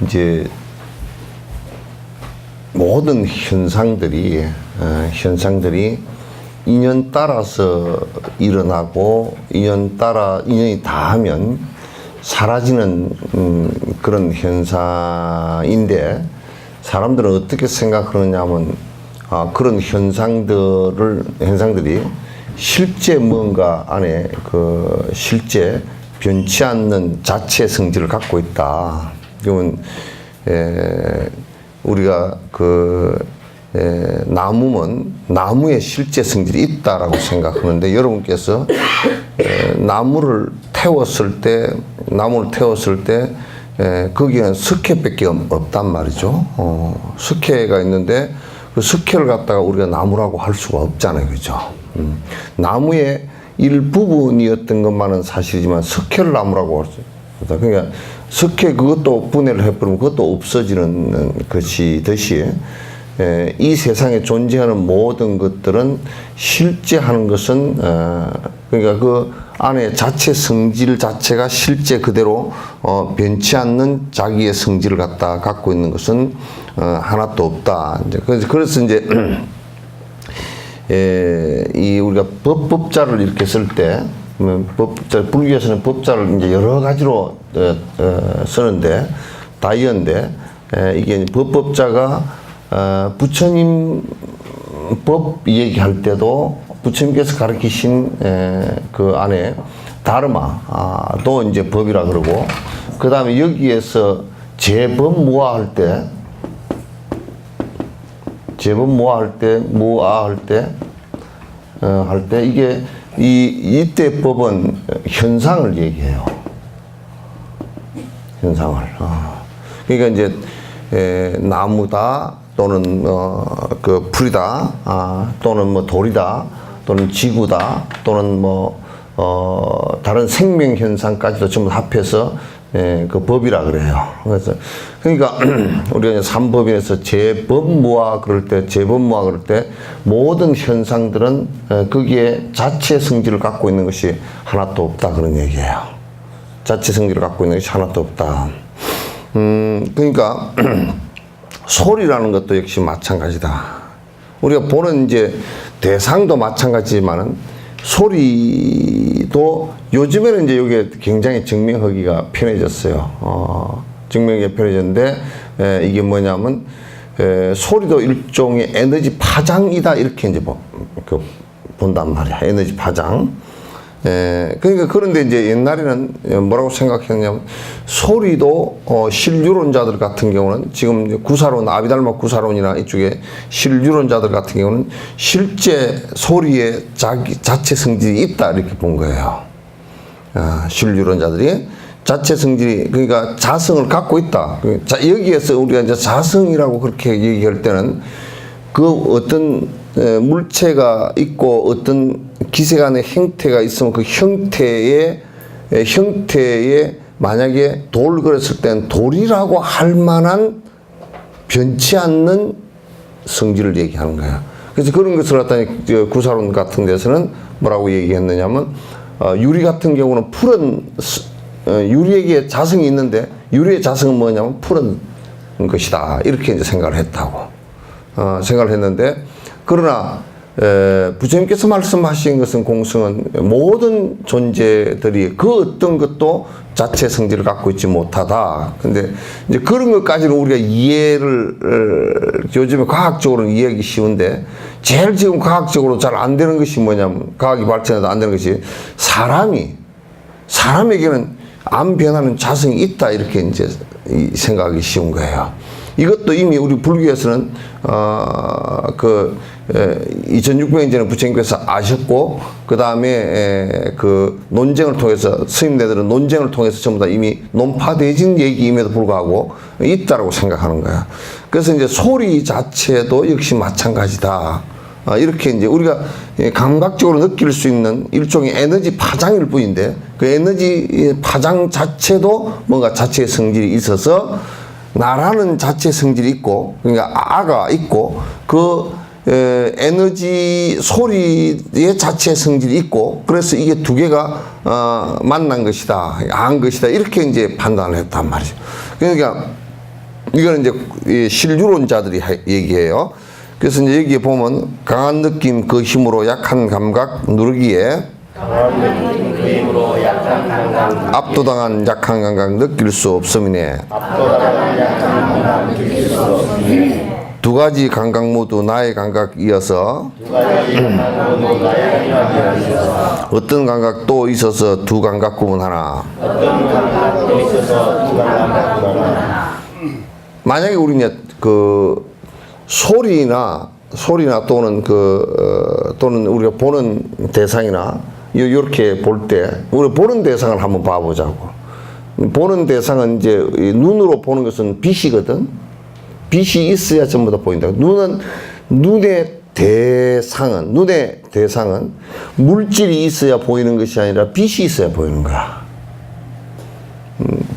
이제 모든 현상들이 인연 따라서 일어나고 인연이 닿으면 사라지는 그런 현상인데, 사람들은 어떻게 생각하느냐면 그런 현상들이 실제 뭔가 안에 실제 변치 않는 자체 성질을 갖고 있다. 그러면 우리가 나무면 나무의 실제 성질이 있다라고 생각하는데, 여러분께서 나무를 태웠을 때 거기에는 석회밖에 없단 말이죠. 석회가 있는데 그 석회를 갖다가 우리가 나무라고 할 수가 없잖아요, 그죠? 나무의 일부분이었던 것만은 사실이지만 석회를 나무라고 할 수 없다. 그러니까 석회 그것도 분해를 해버리면 그것도 없어지는 것이듯이, 이 세상에 존재하는 모든 것들은 실제 하는 것은 그러니까 그 안에 자체 성질 자체가 실제 그대로 변치 않는 자기의 성질을 갖고 있는 것은 하나도 없다. 그래서 이제 이 우리가 법자를 이렇게 쓸 때, 불교에서는 법자를 이제 여러 가지로 쓰는데 다이어인데, 이게 법자가 부처님 법 얘기할 때도 부처님께서 가르치신 그 안에 다르마도 이제 법이라 그러고, 그 다음에 여기에서 제법무아할 때 이게 이때 법은 현상을 얘기해요. 현상을. 그러니까 이제 나무다, 또는 그 풀이다, 또는 뭐 돌이다, 또는 지구다, 또는 뭐 다른 생명 현상까지도 전부 합해서 그 법이라 그래요. 그래서 그러니까 우리가 이제 삼법인에서 제법무아 그럴 때 모든 현상들은 거기에 자체 성질을 갖고 있는 것이 하나도 없다, 그런 얘기예요. 자체 성질을 갖고 있는 것이 하나도 없다. 그러니까 소리라는 것도 역시 마찬가지다. 우리가 보는 이제 대상도 마찬가지지만은 소리도 요즘에는 이제 이게 굉장히 증명하기가 편해졌어요. 증명하기가 편해졌는데, 이게 뭐냐면 소리도 일종의 에너지 파장이다, 이렇게 이제 본단 말이야. 에너지 파장. 그러니까 그런데 이제 옛날에는 뭐라고 생각했냐면, 소리도 실유론자들 같은 경우는, 지금 구사론, 아비달마 구사론이나 이쪽에 실유론자들 같은 경우는 실제 소리에 자체 성질이 있다, 이렇게 본 거예요. 실유론자들이 자체 성질이, 그러니까 자성을 갖고 있다. 여기에서 우리가 이제 자성이라고 그렇게 얘기할 때는 그 어떤 물체가 있고 어떤 기세간의 형태가 있으면 그 형태에 만약에 돌 그랬을 때는 돌이라고 할 만한 변치 않는 성질을 얘기하는 거야. 그래서 그런 것을 갖다가 구사론 같은 데서는 뭐라고 얘기했느냐면, 유리 같은 경우는 푸른 유리에게 자성이 있는데, 유리의 자성은 뭐냐면 푸른 것이다, 이렇게 이제 생각을 했다고. 생각을 했는데, 그러나 부처님께서 말씀하신 것은, 공성은 모든 존재들이 그 어떤 것도 자체 성질을 갖고 있지 못하다. 근데 이제 그런 것까지는 우리가 이해를 요즘에 과학적으로는 이해하기 쉬운데, 제일 지금 과학적으로 잘 안 되는 것이 뭐냐면, 과학이 발전해도 안 되는 것이, 사람에게는 안 변하는 자성이 있다, 이렇게 이제 생각하기 쉬운 거예요. 이것도 이미 우리 불교에서는 2600년 전에 부처님께서 아셨고, 그 다음에 그 논쟁을 통해서, 스님네들은 논쟁을 통해서 전부 다 이미 논파되진 얘기임에도 불구하고 있다라고 생각하는 거야. 그래서 이제 소리 자체도 역시 마찬가지다. 이렇게 이제 우리가 감각적으로 느낄 수 있는 일종의 에너지 파장일 뿐인데, 그 에너지 파장 자체도 뭔가 자체의 성질이 있어서, 나라는 자체 성질이 있고, 그러니까 아가 있고, 그 에너지 소리의 자체 성질이 있고 그래서 이게 두 개가 만난 것이다, 야한 것이다 이렇게 이제 판단을 했단 말이죠. 그러니까 이거는 이제 실유론자들이 얘기해요. 그래서 이제 여기에 보면 강한 느낌 그 힘으로 약한 감각 누르기에 압도당한 약한 감각 느낄 수 없음이네. 두 가지 감각 모두 나의 감각이어서 어떤 감각도 있어서 두 감각 구분하나. 만약에 우리 이제 그 소리나 또는 또는 우리가 보는 대상이나 이렇게 볼 때 우리 보는 대상을 한번 봐보자고. 보는 대상은 이제 눈으로 보는 것은 빛이거든. 빛이 있어야 전부 다 보인다. 눈의 대상은 물질이 있어야 보이는 것이 아니라 빛이 있어야 보이는 거야.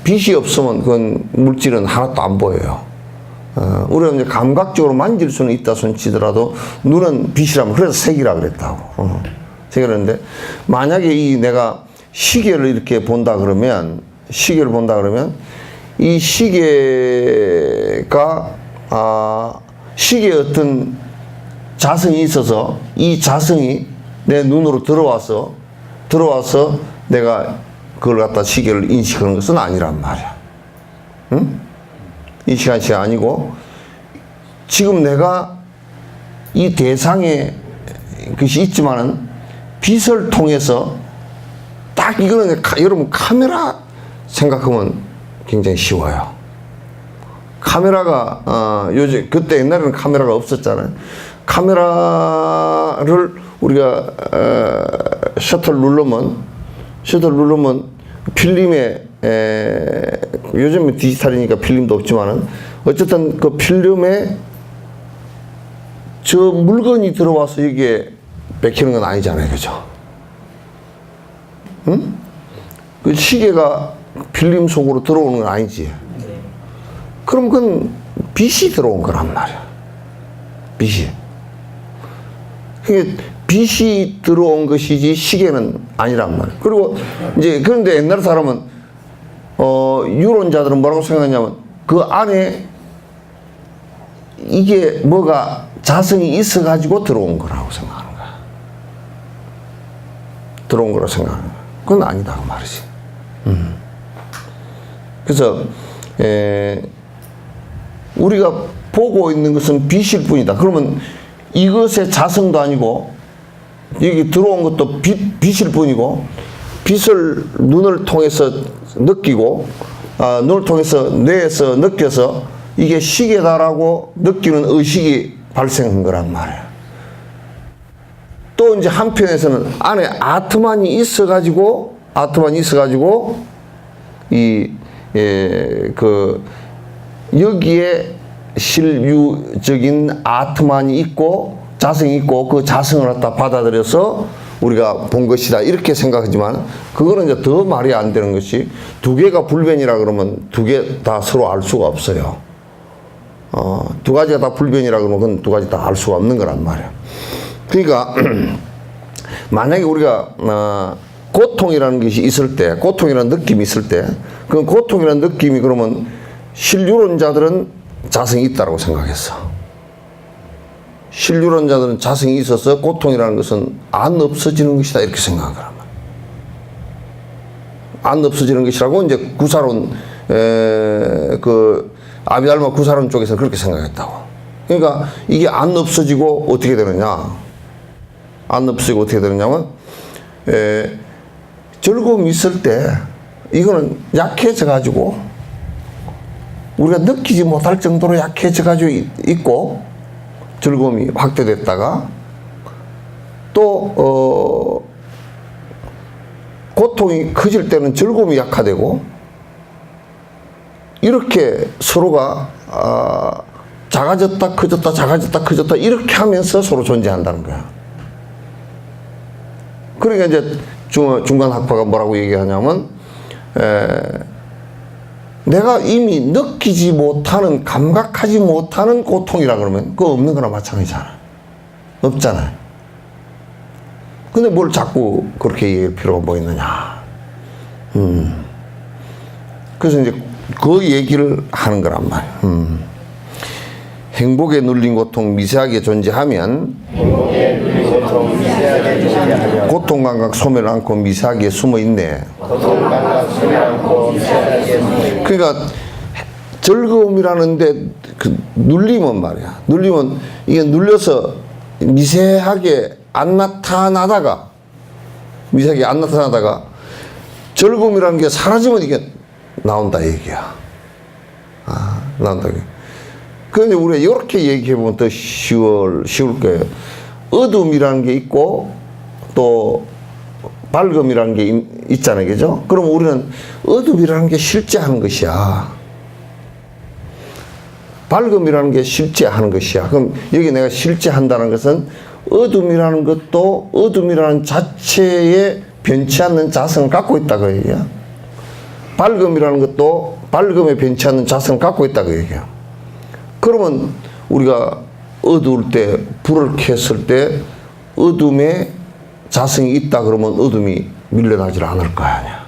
빛이 없으면 그건 물질은 하나도 안 보여요. 우리가 이제 감각적으로 만질 수는 있다 손 치더라도 눈은 빛이라면 그래서 색이라 그랬다고. 색이라는데 만약에 내가 시계를 이렇게 본다 그러면 이 시계가 시계에 어떤 자성이 있어서 이 자성이 내 눈으로 들어와서 내가 그걸 갖다 시계를 인식하는 것은 아니란 말이야. 응? 인식한 시가 아니고 지금 내가 이 대상에 것이 있지만은 빛을 통해서 딱 이거는 여러분 카메라 생각하면 굉장히 쉬워요. 카메라가 요즘 그때 옛날에는 카메라가 없었잖아요. 카메라를 우리가 셔터를 누르면 필름에 요즘은 디지털이니까 필름도 없지만은 어쨌든 그 필름에 저 물건이 들어와서 여기에 맥히는 건 아니잖아요, 그죠? 응? 그 시계가 필름 속으로 들어오는 건 아니지. 그럼 그건 빛이 들어온 거란 말이야. 빛이. 그게 빛이 들어온 것이지 시계는 아니란 말이야. 그리고 이제 그런데 옛날 사람은 유론자들은 뭐라고 생각하냐면 그 안에 이게 뭐가 자성이 있어 가지고 들어온 거라고 생각하는 거야. 들어온 거라고 생각하는 거야. 그건 아니다 그 말이지. 그래서 우리가 보고 있는 것은 빛일 뿐이다. 그러면 이것의 자성도 아니고 여기 들어온 것도 빛일 뿐이고 빛을 눈을 통해서 느끼고 눈을 통해서 뇌에서 느껴서 이게 시계다라고 느끼는 의식이 발생한 거란 말이야. 또 이제 한편에서는 안에 아트만이 있어가지고 여기에 실유적인 아트만이 있고 자성이 있고 그 자성을 갖다 받아들여서 우리가 본 것이다 이렇게 생각하지만 그거는 이제 더 말이 안 되는 것이 두 개가 불변이라 그러면 두 개 다 서로 알 수가 없어요. 두 가지가 다 불변이라 그러면 그건 두 가지 다 알 수가 없는 거란 말이야. 그러니까 만약에 우리가 고통이라는 것이 있을 때, 고통이라는 느낌이 있을 때, 그 고통이라는 느낌이 그러면 실유론자들은 자성이 있다고 생각했어. 실유론자들은 자성이 있어서 고통이라는 것은 안 없어지는 것이다 이렇게 생각을 하면 안 없어지는 것이라고 이제 구사론 아비달마 구사론 쪽에서 그렇게 생각했다고. 그러니까 이게 안 없어지고 어떻게 되느냐? 안 없어지고 어떻게 되느냐면 즐거움이 있을 때 이거는 약해져 가지고 우리가 느끼지 못할 정도로 약해져 가지고 있고 즐거움이 확대됐다가 또 고통이 커질 때는 즐거움이 약화되고 이렇게 서로가 작아졌다 커졌다 작아졌다 커졌다 이렇게 하면서 서로 존재한다는 거야. 그러니까 이제 중간 학파가 뭐라고 얘기하냐면 내가 이미 느끼지 못하는 감각하지 못하는 고통이라 그러면 그거 없는 거나 마찬가지잖아. 없잖아요. 근데 뭘 자꾸 그렇게 얘기할 필요가 뭐 있느냐. 그래서 이제 그 얘기를 하는 거란 말이에요. 행복에 눌린 고통 미세하게 존재하면 고통 감각 소멸 않고 미세하게 숨어 있네. 그러니까 즐거움이라는데 그 눌리면 말이야. 눌리면 이게 눌려서 미세하게 안 나타나다가 미세하게 안 나타나다가 즐거움이라는 게 사라지면 이게 나온다 얘기야. 나온다. 그런데 우리가 이렇게 얘기해 보면 더 쉬울 거예요. 어둠이라는 게 있고 또 밝음이라는 게 있잖아요, 그죠? 그럼 우리는 어둠이라는 게 실제하는 것이야. 밝음이라는 게 실제하는 것이야. 그럼 여기 내가 실제한다는 것은 어둠이라는 것도 어둠이라는 자체에 변치 않는 자성을 갖고 있다 그 얘기야. 밝음이라는 것도 밝음에 변치 않는 자성을 갖고 있다 그 얘기야. 그러면 우리가 어두울 때 불을 켰을 때 어둠에 자성이 있다 그러면 어둠이 밀려나질 않을 거 아니야.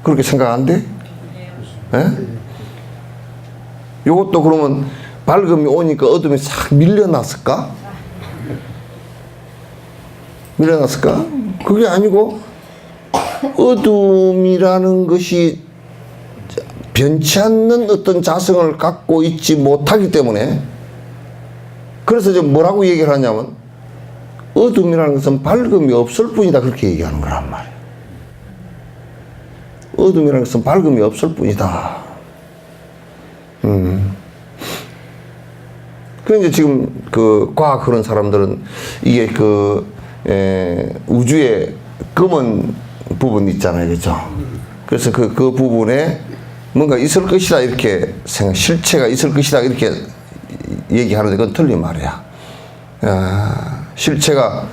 그렇게 생각 안 돼? 예? 요것도 그러면 밝음이 오니까 어둠이 싹 밀려났을까? 밀려났을까? 그게 아니고 어둠이라는 것이 변치 않는 어떤 자성을 갖고 있지 못하기 때문에 그래서 이제 뭐라고 얘기를 하냐면 어둠이라는 것은 밝음이 없을 뿐이다 그렇게 얘기하는 거란 말이에요. 어둠이라는 것은 밝음이 없을 뿐이다. 그런데 지금 그 과학 그런 사람들은 이게 우주의 검은 부분 있잖아요, 그죠? 그래서 그 부분에 뭔가 있을 것이다 이렇게 실체가 있을 것이다 이렇게 얘기하는데 그건 틀린 말이야. 실체가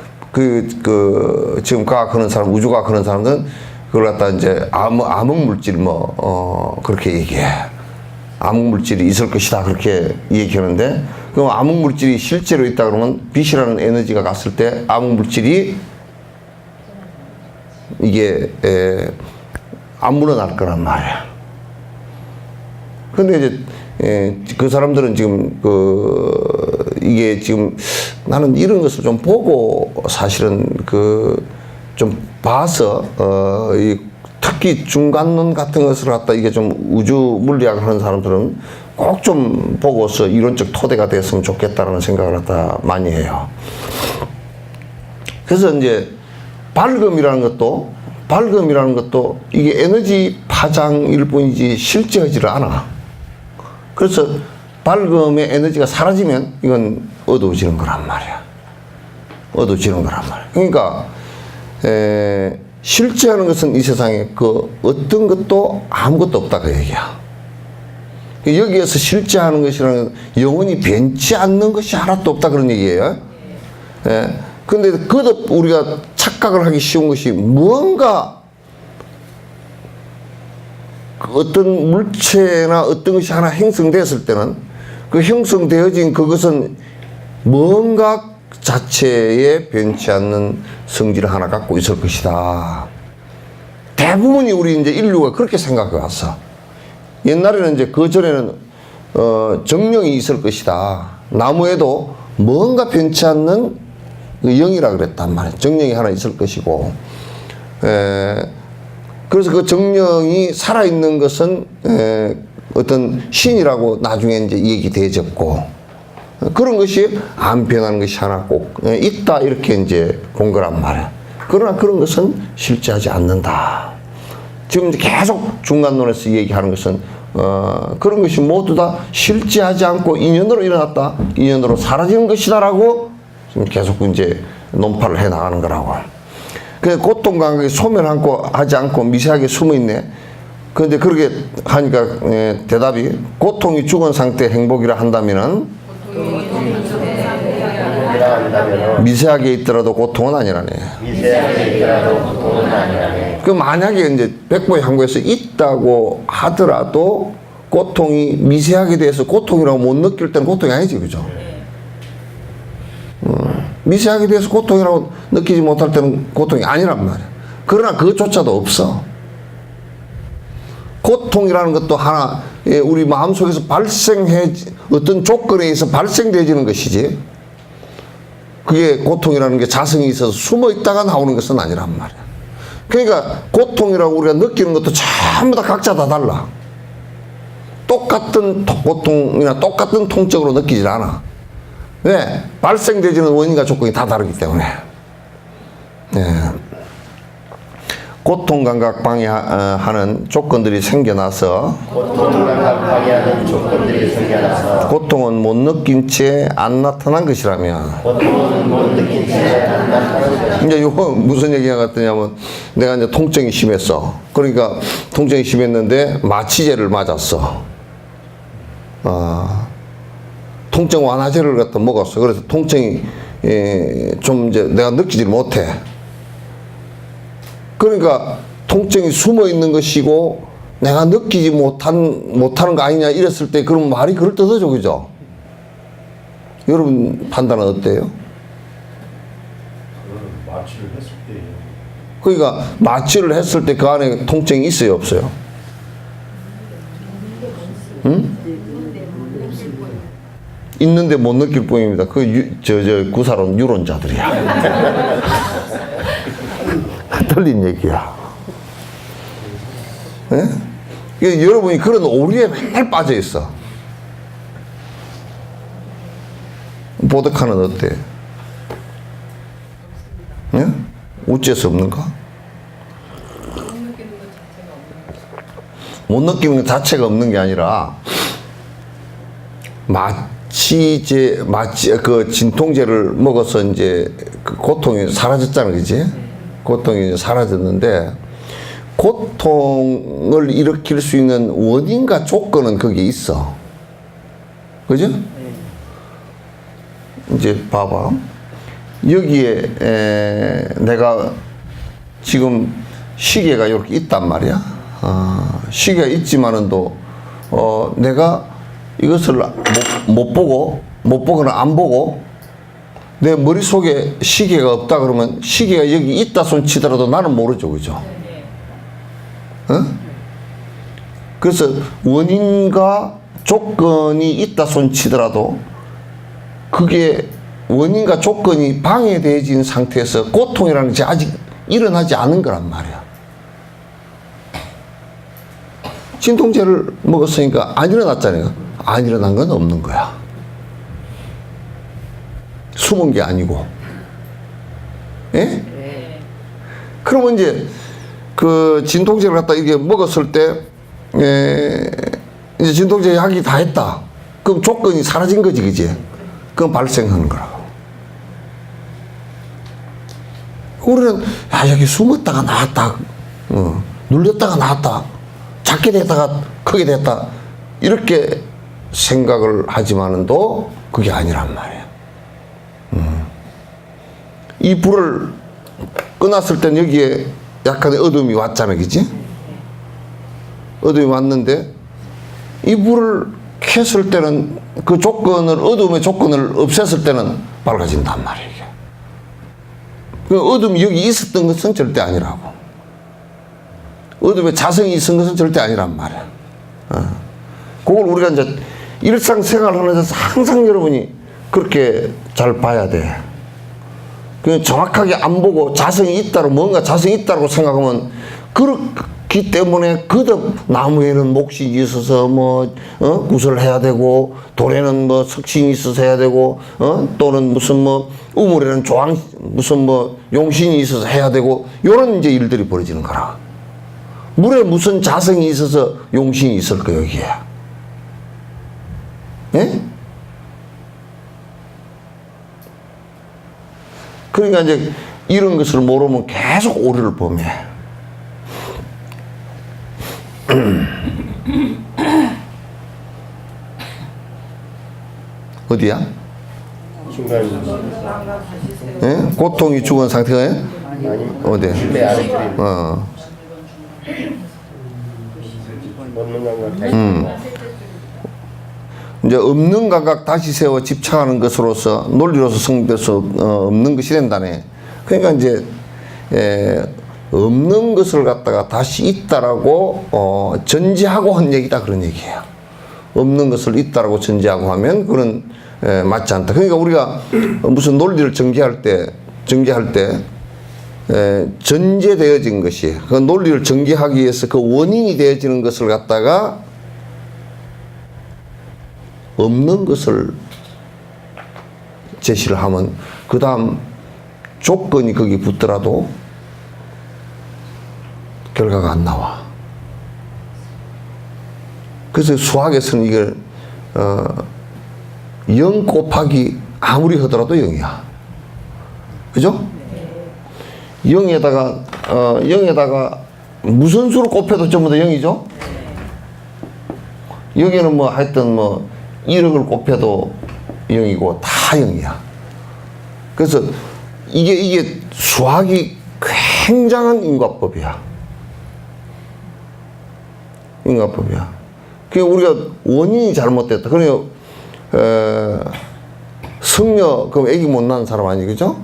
지금 과학 그런 사람, 우주과학 그런 사람들은 그걸 갖다 이제 암흑 물질 그렇게 얘기해. 암흑 물질이 있을 것이다 그렇게 얘기하는데 그럼 암흑 물질이 실제로 있다 그러면 빛이라는 에너지가 갔을 때 암흑 물질이 이게 안 물러날 거란 말이야. 근데 이제 그 사람들은 지금 이게 지금 나는 이런 것을 좀 보고 사실은 좀 봐서 특히 중간론 같은 것을 갖다 이게 좀 우주 물리학을 하는 사람들은 꼭 좀 보고서 이론적 토대가 됐으면 좋겠다라는 생각을 갖다 많이 해요. 그래서 이제 밝음이라는 것도 이게 에너지 파장일 뿐이지 실제하지를 않아. 그래서 밝음의 에너지가 사라지면 이건 어두워지는 거란 말이야. 어두워지는 거란 말이야. 그러니까 실제하는 것은 이 세상에 어떤 것도 아무것도 없다 그 얘기야. 여기에서 실제하는 것이라는 영원히 변치 않는 것이 하나도 없다 그런 얘기예요. 근데 그것도 우리가 착각을 하기 쉬운 것이 무언가 어떤 물체나 어떤 것이 하나 형성되었을 때는 그 형성되어진 그것은 뭔가 자체에 변치 않는 성질을 하나 갖고 있을 것이다. 대부분이 우리 이제 인류가 그렇게 생각해 왔어. 옛날에는 이제 그 전에는 정령이 있을 것이다. 나무에도 뭔가 변치 않는 영이라 그랬단 말이야. 정령이 하나 있을 것이고. 그래서 그 정령이 살아있는 것은 어떤 신이라고 나중에 이제 얘기되어졌고 그런 것이 안 변하는 것이 하나 꼭 있다 이렇게 이제 본 거란 말이야. 그러나 그런 것은 실제하지 않는다. 지금 이제 계속 중간론에서 얘기하는 것은 그런 것이 모두 다 실제하지 않고 인연으로 일어났다, 인연으로 사라지는 것이다라고 지금 계속 이제 논파를 해 나가는 거라고. 그 고통 감각이 소멸하지 않고 미세하게 숨어 있네. 그런데 그렇게 하니까 대답이 고통이 죽은 상태 행복이라 한다면은 미세하게 있더라도 고통은 아니라네. 미세하게 있더라도 고통은 아니라네. 그 만약에 이제 백보의 항구에서 있다고 하더라도 고통이 미세하게 돼서 고통이라고 못 느낄 때는 고통이 아니지, 그죠? 미세하게 돼서 고통이라고 느끼지 못할 때는 고통이 아니란 말이야. 그러나 그것조차도 없어. 고통이라는 것도 하나, 우리 마음속에서 어떤 조건에 의해서 발생되어지는 것이지, 그게 고통이라는 게 자성이 있어서 숨어 있다가 나오는 것은 아니란 말이야. 그러니까 고통이라고 우리가 느끼는 것도 전부 다 각자 다 달라. 똑같은 고통이나 똑같은 통증으로 느끼질 않아. 왜? 발생되지는 원인과 조건이 다 다르기 때문에. 네. 고통 감각 방해하는 조건들이 생겨나서 고통은 못 느낀 채 안 나타난 것이라면, 이제 이거 무슨 얘기가 같더냐면, 내가 이제 통증이 심했어. 그러니까 통증이 심했는데 마취제를 맞았어. 통증 완화제를 갖다 먹었어. 그래서 통증이 좀 이제 내가 느끼지 못해. 그러니까 통증이 숨어 있는 것이고 내가 느끼지 못하는 거 아니냐 이랬을 때 그럼 말이 그럴듯하죠, 그죠? 여러분 판단은 어때요? 마취를 했을 때. 그러니까 마취를 했을 때 그 안에 통증이 있어요, 없어요? 응? 있는데 못 느낄 뿐입니다. 그 구사론 유론자들이야. 틀린 얘기야. 예? 여러분이 그런 오류에 맨날 빠져 있어. 보드카는 어때? 예? 어쩔 수 없는가? 못 느끼는 것 자체가 없는 게 아니라 그 진통제를 먹어서 이제 그 고통이 사라졌잖아, 그지? 고통이 이제 사라졌는데, 고통을 일으킬 수 있는 원인과 조건은 거기에 있어. 그죠? 이제 봐봐. 여기에 내가 지금 시계가 이렇게 있단 말이야. 시계가 있지만은도 내가 이것을 못 보거나 안 보고 내 머릿속에 시계가 없다 그러면 시계가 여기 있다 손 치더라도 나는 모르죠, 그죠? 그래서 원인과 조건이 있다 손 치더라도 그게 원인과 조건이 방해되어진 상태에서 고통이라는 것이 아직 일어나지 않은 거란 말이야. 진통제를 먹었으니까 안 일어났잖아요. 안 일어난 건 없는 거야. 숨은 게 아니고. 예? 네. 그러면 이제 그 진통제를 갖다 이렇게 먹었을 때, 이제 진통제 약이 다 했다. 그럼 조건이 사라진 거지, 그지? 그건 발생하는 거라고. 우리는, 여기 숨었다가 나왔다. 눌렸다가 나왔다. 작게 됐다가 크게 됐다. 이렇게 생각을 하지만은도 그게 아니란 말이에요. 이 불을 꺼놨을 땐 여기에 약간의 어둠이 왔잖아, 그지? 어둠이 왔는데 이 불을 켰을 때는 그 조건을, 어둠의 조건을 없앴을 때는 밝아진단 말이에요. 그 어둠이 여기 있었던 것은 절대 아니라고. 어둠에 자성이 있은 것은 절대 아니란 말이야. 그걸 우리가 이제 일상생활을 하면서 항상 여러분이 그렇게 잘 봐야 돼. 그 정확하게 안 보고 자성이 있다고, 뭔가 자성이 있다고 생각하면, 그렇기 때문에 그덕 나무에는 목식이 있어서 구슬을 해야 되고, 돌에는 석신이 있어서 해야 되고, 또는 무슨 우물에는 무슨 용신이 있어서 해야 되고, 요런 이제 일들이 벌어지는 거라. 물에 무슨 자성이 있어서 용신이 있을 거예요, 여기에. 예? 그러니까 이제 이런 것을 모르면 계속 오류를 범해. 어디야? 중간. 예? 고통이 죽은 상태가 예? 어디? 배 아래 그림. 먹는 감각 다 있고. 이제 없는 감각 다시 세워 집착하는 것으로서 논리로서 성립될 수 없는 것이 된다네. 그러니까 이제 없는 것을 갖다가 다시 있다라고 전제하고 한 얘기다 그런 얘기예요. 없는 것을 있다라고 전제하고 하면 그건 맞지 않다. 그러니까 우리가 무슨 논리를 전개할 때 전제되어진 것이 그 논리를 전개하기 위해서 그 원인이 되어지는 것을 갖다가 없는 것을 제시를 하면 그 다음 조건이 거기 붙더라도 결과가 안 나와. 그래서 수학에서는 이걸 0 곱하기 아무리 하더라도 0이야. 그죠? 0에다가 무슨 수를 곱해도 전부 다 0이죠? 여기는 뭐 하여튼 뭐 1억을 곱해도 0이고 다 0이야. 그래서 이게 수학이 굉장한 인과법이야. 그러니까 우리가 원인이 잘못됐다. 그러니까 성녀 그럼 아기 못 낳는 사람 아니 그죠?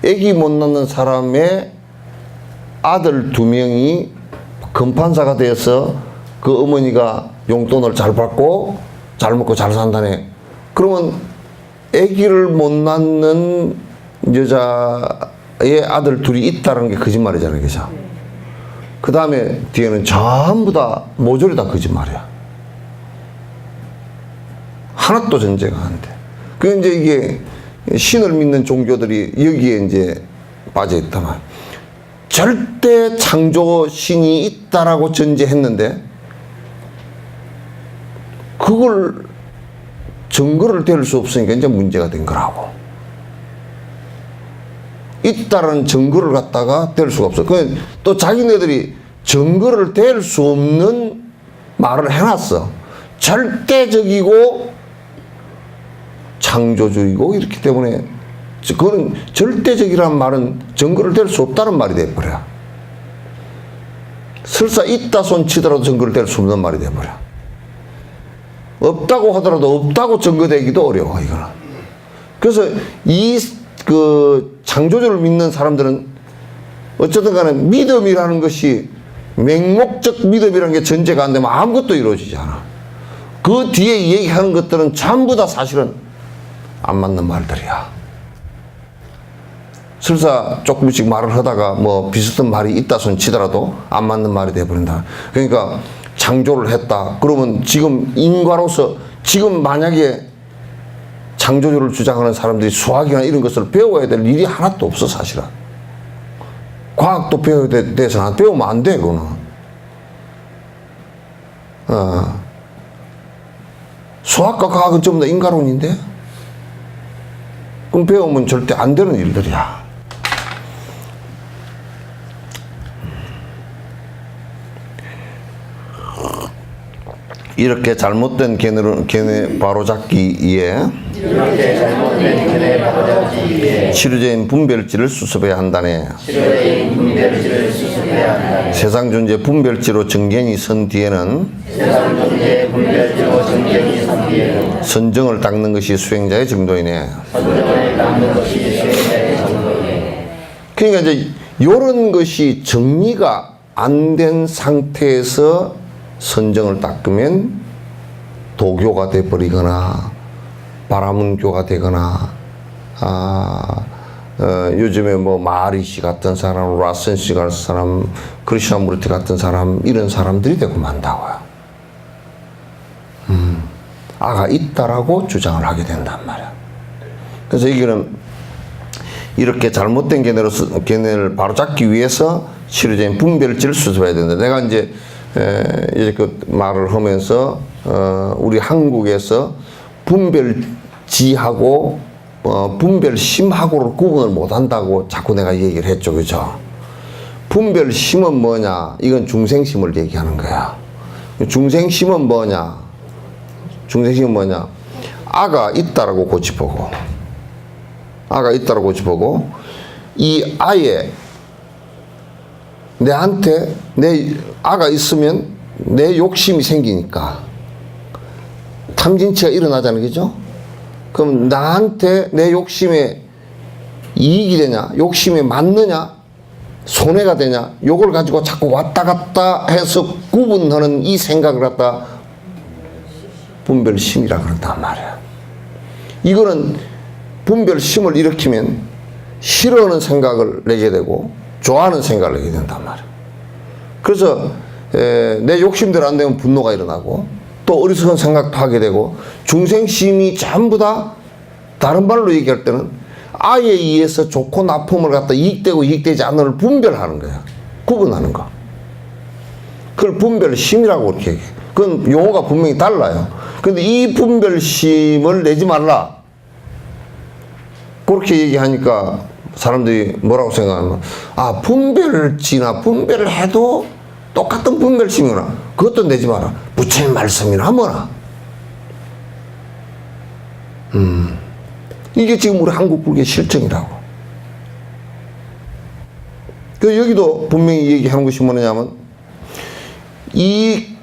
아기 못 낳는 사람의 아들 2명이 금판사가 돼서 그 어머니가 용돈을 잘 받고 잘 먹고 잘 산다네. 그러면 아기를 못 낳는 여자의 아들 둘이 있다는 게 거짓말이잖아요. 그죠? 그 다음에 뒤에는 전부 다 모조리 다 거짓말이야. 하나도 전제가 안 돼. 그 이제 이게 신을 믿는 종교들이 여기에 이제 빠져 있다만 절대 창조 신이 있다라고 전제했는데 그걸 증거를 댈 수 없으니까 이제 문제가 된 거라고. 있다라는 증거를 갖다가 댈 수가 없어. 또 자기네들이 증거를 댈 수 없는 말을 해놨어. 절대적이고 창조주의고 이렇기 때문에 그거는 절대적이라는 말은 증거를 댈 수 없다는 말이 돼버려. 설사 있다 손 치더라도 증거를 댈 수 없는 말이 돼버려. 없다고 하더라도 없다고 증거되기도 어려워 이거는. 그래서 그 창조주를 믿는 사람들은 어쨌든 간에 믿음이라는 것이 맹목적 믿음이라는 게 전제가 안 되면 아무것도 이루어지지 않아. 그 뒤에 얘기하는 것들은 전부 다 사실은 안 맞는 말들이야. 설사 조금씩 말을 하다가 뭐 비슷한 말이 있다 손 치더라도 안 맞는 말이 돼버린다. 그러니까 창조를 했다. 그러면 지금 인과로서 지금 만약에 창조주를 주장하는 사람들이 수학이나 이런 것을 배워야 될 일이 하나도 없어 사실은. 과학도 배워야 돼서 배우면 안 돼 그거는. 수학과 과학은 전부 다 인과론인데 그럼 배우면 절대 안 되는 일들이야. 이렇게 잘못된 견해 바로잡기 위해 치료제인 분별지를 수습해야 한다네. 세상 존재 분별지로 정견이 선 뒤에는 선정을 닦는 것이 수행자의 정도이네. 그러니까 이제 이런 것이 정리가 안 된 상태에서 선정을 닦으면 도교가 돼버리거나 바라문교가 되거나 요즘에 뭐 마하리시 같은 사람, 라센시 같은 사람, 크리스나무르티 같은 사람 이런 사람들이 되고 만다고요. 아가 있다라고 주장을 하게 된단 말이야. 그래서 이거는 이렇게 잘못된 견해를 바로잡기 위해서 치료제인 분별지를 수습해야 된다. 내가 이제 그 말을 하면서 우리 한국에서 분별지하고 분별심하고를 구분을 못한다고 자꾸 내가 얘기를 했죠, 그죠? 분별심은 뭐냐? 이건 중생심을 얘기하는 거야. 중생심은 뭐냐? 중생심은 뭐냐? 아가 있다라고 고집하고, 아가 있다라고 고집하고, 이 아에 내한테 내 아가 있으면 내 욕심이 생기니까 탐진치가 일어나잖아요. 그죠? 그럼 나한테 내 욕심에 이익이 되냐, 욕심에 맞느냐, 손해가 되냐, 요걸 가지고 자꾸 왔다 갔다 해서 구분하는 이 생각을 갖다 분별심이라 그런단 말이야. 이거는 분별심을 일으키면 싫어하는 생각을 내게 되고 좋아하는 생각을 내게 된단 말이야. 그래서 내 욕심대로 안 되면 분노가 일어나고 또 어리석은 생각도 하게 되고 중생심이 전부 다 다른 말로 얘기할 때는 아에 의해서 좋고 나쁨을 갖다 이익되고 이익되지 않는 걸 분별하는 거야. 구분하는 거. 그걸 분별심이라고 그렇게 얘기해. 그건 용어가 분명히 달라요. 근데 이 분별심을 내지 말라. 그렇게 얘기하니까 사람들이 뭐라고 생각하면, 아, 분별지나 분별을 해도 똑같은 분별심이구나. 그것도 내지 마라. 부처님 말씀이나 뭐나. 이게 지금 우리 한국 불교의 실정이라고. 그 여기도 분명히 얘기하는 것이 뭐냐면, 이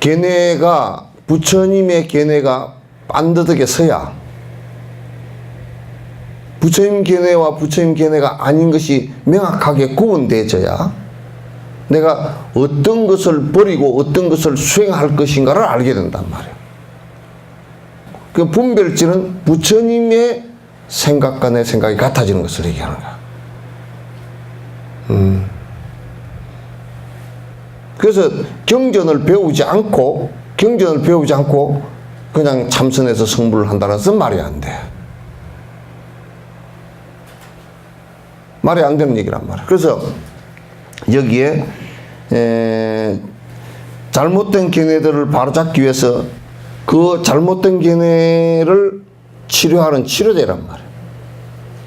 견해가, 부처님의 견해가 반듯하게 서야 부처님 견해와 부처님 견해가 아닌 것이 명확하게 구분되어져야 내가 어떤 것을 버리고 어떤 것을 수행할 것인가를 알게 된단 말이에요. 그 분별지는 부처님의 생각과 내 생각이 같아지는 것을 얘기하는 거야. 그래서 경전을 배우지 않고 그냥 참선해서 성불을 한다는 것은 말이 안 돼. 말이 안 되는 얘기란 말이야. 그래서 여기에 잘못된 견해들을 바로잡기 위해서 그 잘못된 견해를 치료하는 치료제란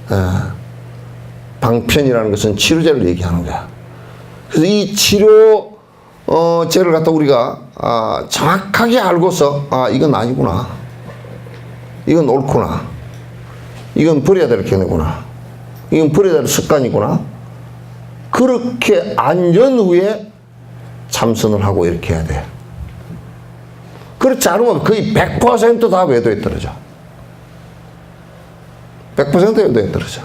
말이야. 방편이라는 것은 치료제를 얘기하는 거야. 그래서 이 치료제를 갖다 우리가 정확하게 알고서 이건 아니구나, 이건 옳구나, 이건 버려야 될 견해구나, 이건 버려야 될 습관이구나, 그렇게 안전 후에 참선을 하고 이렇게 해야 돼. 그렇지 않으면 거의 100% 외도에 떨어져. 100% 외도에 떨어져.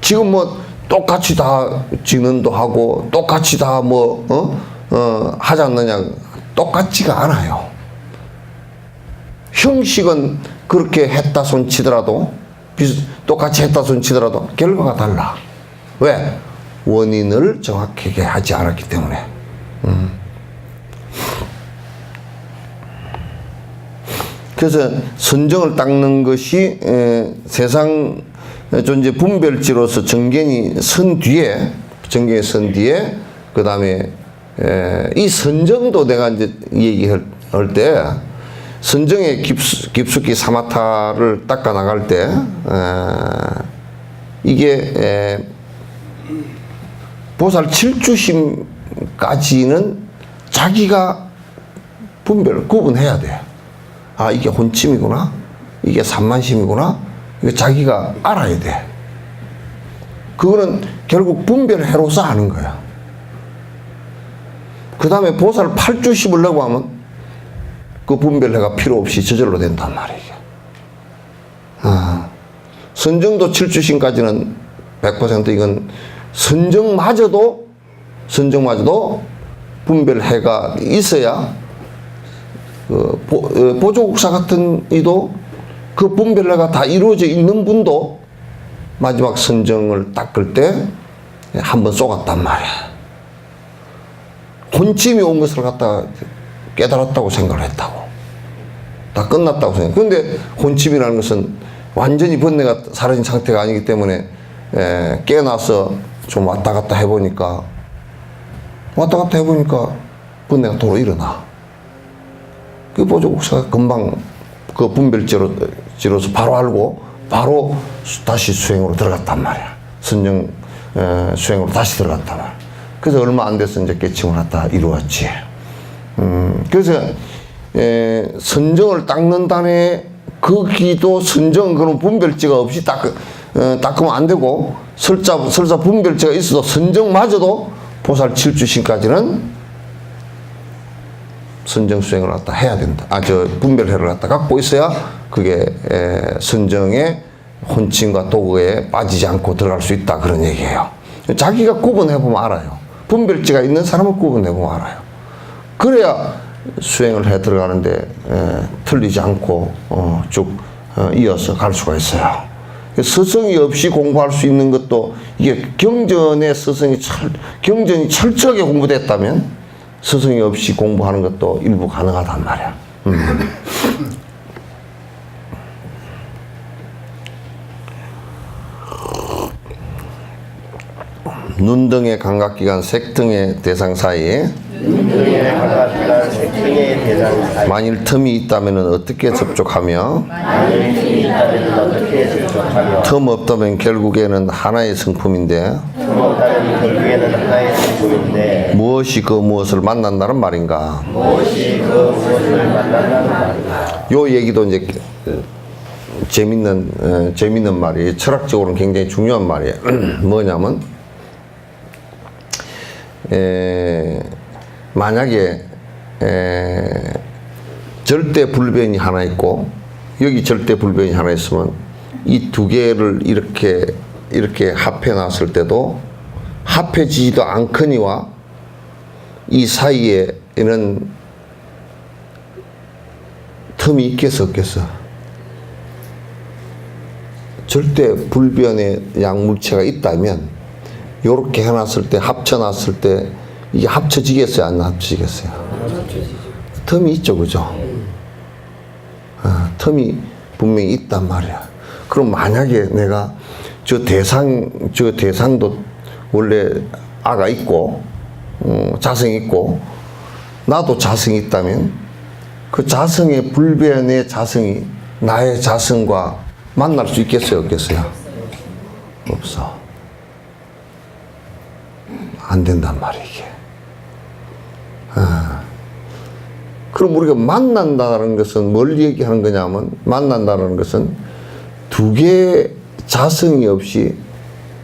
지금 뭐 똑같이 다 진언도 하고 똑같이 다 하지 않느냐? 똑같지가 않아요. 형식은 그렇게 했다 손 치더라도 똑같이 했다 손 치더라도 결과가 달라. 왜? 원인을 정확하게 하지 않았기 때문에. 그래서 선정을 닦는 것이 세상 존재 분별지로서 정견이 선 뒤에 그 다음에 이 선정도 내가 이제 얘기할 때 선정에 깊숙이 사마타를 닦아 나갈 때 이게 보살 7주심까지는 자기가 구분해야 돼. 이게 혼침이구나, 이게 산만심이구나, 이거 자기가 알아야 돼. 그거는 결국 분별해로서 아는 거야. 그 다음에 보살 8주심을 내고 하면 그 분별해가 필요 없이 저절로 된단 말이에요. 선정도 7주심까지는 100% 이건 선정마저도 분별해가 있어야 보조국사 같은 이도 그 분별해가 다 이루어져 있는 분도 마지막 선정을 닦을 때 한번 쏘갔단 말이야. 혼침이 온 것을 갖다가 깨달았다고 생각을 했다고. 다 끝났다고 생각. 그런데 혼침이라는 것은 완전히 번뇌가 사라진 상태가 아니기 때문에 깨어나서 좀 왔다 갔다 해보니까 번뇌가 도로 일어나. 그 보조국사가 금방 그 분별지로서 바로 알고 바로 다시 수행으로 들어갔단 말이야. 선정 수행으로 다시 들어갔단 말이야. 그래서 얼마 안 돼서 이제 깨침을 갖다 이루었지. 그래서 선정을 닦는다네. 거기도 선정 그런 분별지가 없이 닦으면 안 되고 설사 분별지가 있어도 선정마저도 보살 7주심까지는 선정 수행을 갖다 해야 된다. 분별회를 갖다 갖고 있어야 그게 선정의 혼침과 도구에 빠지지 않고 들어갈 수 있다. 그런 얘기예요. 자기가 구분해보면 알아요. 분별지가 있는 사람은 구분해보면 알아요. 그래야 수행을 해 들어가는데 틀리지 않고 쭉 이어서 갈 수가 있어요. 스승이 없이 공부할 수 있는 것도 이게 경전의 경전이 철저하게 공부됐다면 스승이 없이 공부하는 것도 일부 가능하단 말이야. 눈 등의 감각기관, 색 등의 대상 사이에 눈등의 감각기관, 색등의 대상 사이 만일 틈이 있다면 어떻게 접촉하며 만일 틈이 있다면 어떻게 접촉하며 틈 없다면 결국에는 하나의 성품인데 틈 없다면 결국에는 하나의 성품인데 무엇이 그 무엇을 만난다는 말인가? 무엇이 그 무엇을 만난다는 말인가? 요 얘기도 이제 재밌는 말이에요. 철학적으로는 굉장히 중요한 말이에요. 뭐냐면 만약에 절대 불변이 하나 있고 여기 절대 불변이 하나 있으면 이 두 개를 이렇게 합해 놨을 때도 합해지지도 않거니와 이 사이에는 틈이 있겠어 없겠어? 절대 불변의 양물체가 있다면 요렇게 해놨을 때 합쳐놨을 때 이게 합쳐지겠어요? 안 합쳐지겠어요? 틈이 있죠, 그죠? 틈이 분명히 있단 말이야. 그럼 만약에 내가 저 대상도 원래 아가 있고 자성이 있고 나도 자성이 있다면 그 자성의 불변의 자성이 나의 자성과 만날 수 있겠어요, 없겠어요? 없어. 안 된단 말이야, 이게. 그럼 우리가 만난다는 것은 뭘 얘기하는 거냐면, 만난다는 것은 두 개의 자성이 없이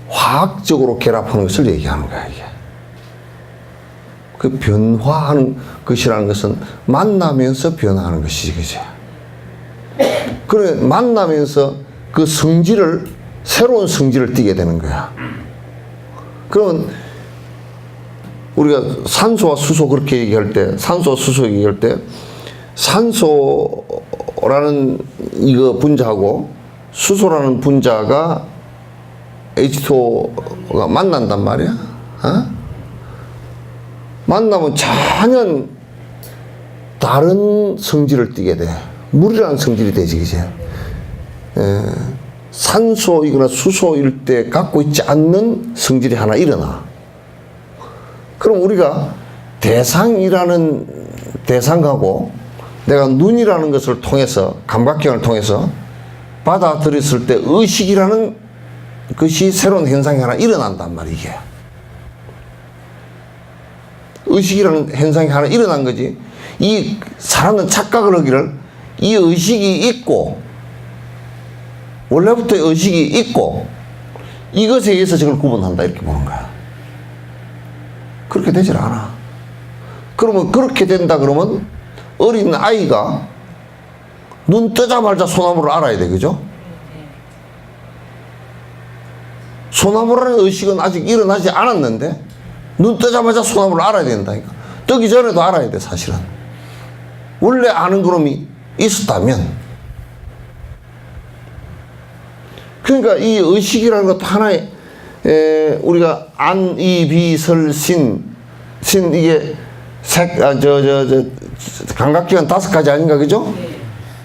화학적으로 결합하는 것을 얘기하는 거야, 이게. 그 변화하는 것이라는 것은 만나면서 변화하는 것이지, 그지? 그래, 만나면서 그 새로운 성질을 띠게 되는 거야. 그러면 우리가 산소와 수소 그렇게 얘기할 때, 산소와 수소 얘기할 때, 산소라는 이거 분자하고 수소라는 분자가 H2O가 만난단 말이야. 만나면 전혀 다른 성질을 띠게 돼. 물이라는 성질이 되지, 그지? 산소이거나 수소일 때 갖고 있지 않는 성질이 하나 일어나. 그럼 우리가 대상하고 내가 눈이라는 것을 통해서, 감각기관을 통해서 받아들였을 때 의식이라는 것이 새로운 현상이 하나 일어난단 말이야, 이게. 의식이라는 현상이 하나 일어난 거지. 이 사람은 착각을 하기를 이 의식이 있고, 원래부터 의식이 있고, 이것에 의해서 저걸 구분한다, 이렇게 보는 거야. 그렇게 되질 않아. 그러면 그렇게 된다 그러면 어린 아이가 눈 뜨자마자 소나무를 알아야 돼, 그죠? 소나무라는 의식은 아직 일어나지 않았는데 눈 뜨자마자 소나무를 알아야 된다니까. 뜨기 전에도 알아야 돼, 사실은. 원래 아는 그놈이 있었다면. 그러니까 이 의식이라는 것도 하나의 우리가 안, 이, 비, 설, 신 이게 감각기관 5가지 아닌가, 그죠?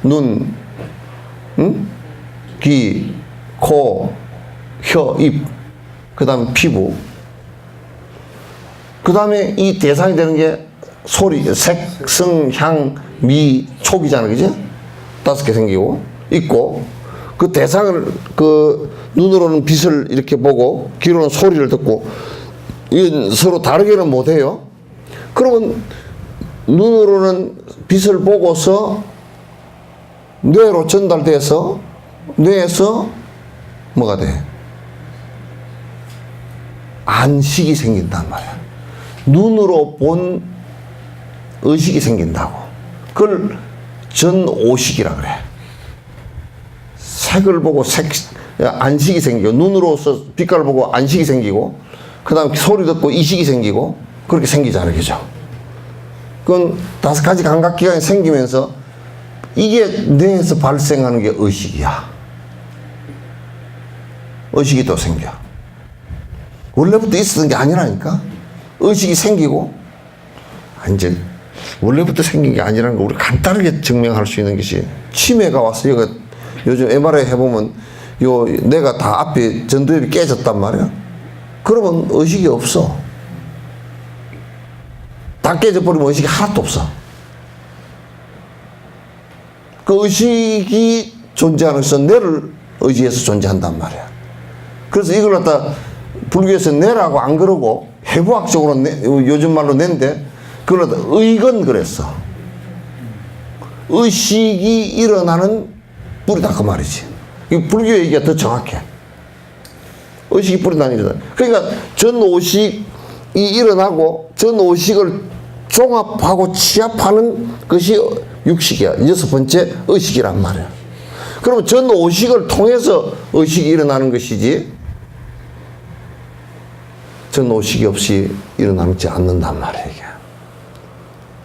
눈, 귀, 코, 혀, 입, 그 다음에 피부, 그 다음에 이 대상이 되는 게 소리, 색, 성, 향, 미, 촉이잖아, 그지? 5개 생기고 있고, 그 대상을 눈으로는 빛을 이렇게 보고 귀로는 소리를 듣고 이건 서로 다르게는 못해요. 그러면 눈으로는 빛을 보고서 뇌로 전달돼서 뇌에서 뭐가 돼? 안식이 생긴단 말이야. 눈으로 본 의식이 생긴다고. 그걸 전오식이라 그래. 색을 보고 안식이 생기고, 눈으로서 빛깔을 보고 안식이 생기고, 그 다음 소리 듣고 이식이 생기고, 그렇게 생기잖아요. 그죠? 그건 5가지 감각기관이 생기면서 이게 뇌에서 발생하는 게 의식이야. 의식이 또 생겨. 원래부터 있었던 게 아니라니까? 의식이 생기고, 이제 원래부터 생긴 게 아니라는 거 우리 간단하게 증명할 수 있는 것이, 치매가 와서 요즘 MRI 해보면 뇌가 다 앞에 전두엽이 깨졌단 말이야. 그러면 의식이 없어. 다 깨져버리면 의식이 하나도 없어. 그 의식이 존재하는 것은 뇌를 의지해서 존재한단 말이야. 그래서 이걸 갖다 불교에서 뇌라고 안 그러고 해부학적으로 요즘 말로 뇌인데, 그걸 갖다 의건 그랬어. 의식이 일어나는 뿌리다 그 말이지. 이 불교 얘기가 더 정확해. 의식이 뿌리다는 일이다. 그러니까 전오식이 일어나고 전오식을 종합하고 취합하는 것이 육식이야. 6번째 의식이란 말이야. 그러면 전오식을 통해서 의식이 일어나는 것이지, 전오식이 없이 일어나지 않는단 말이야, 이게.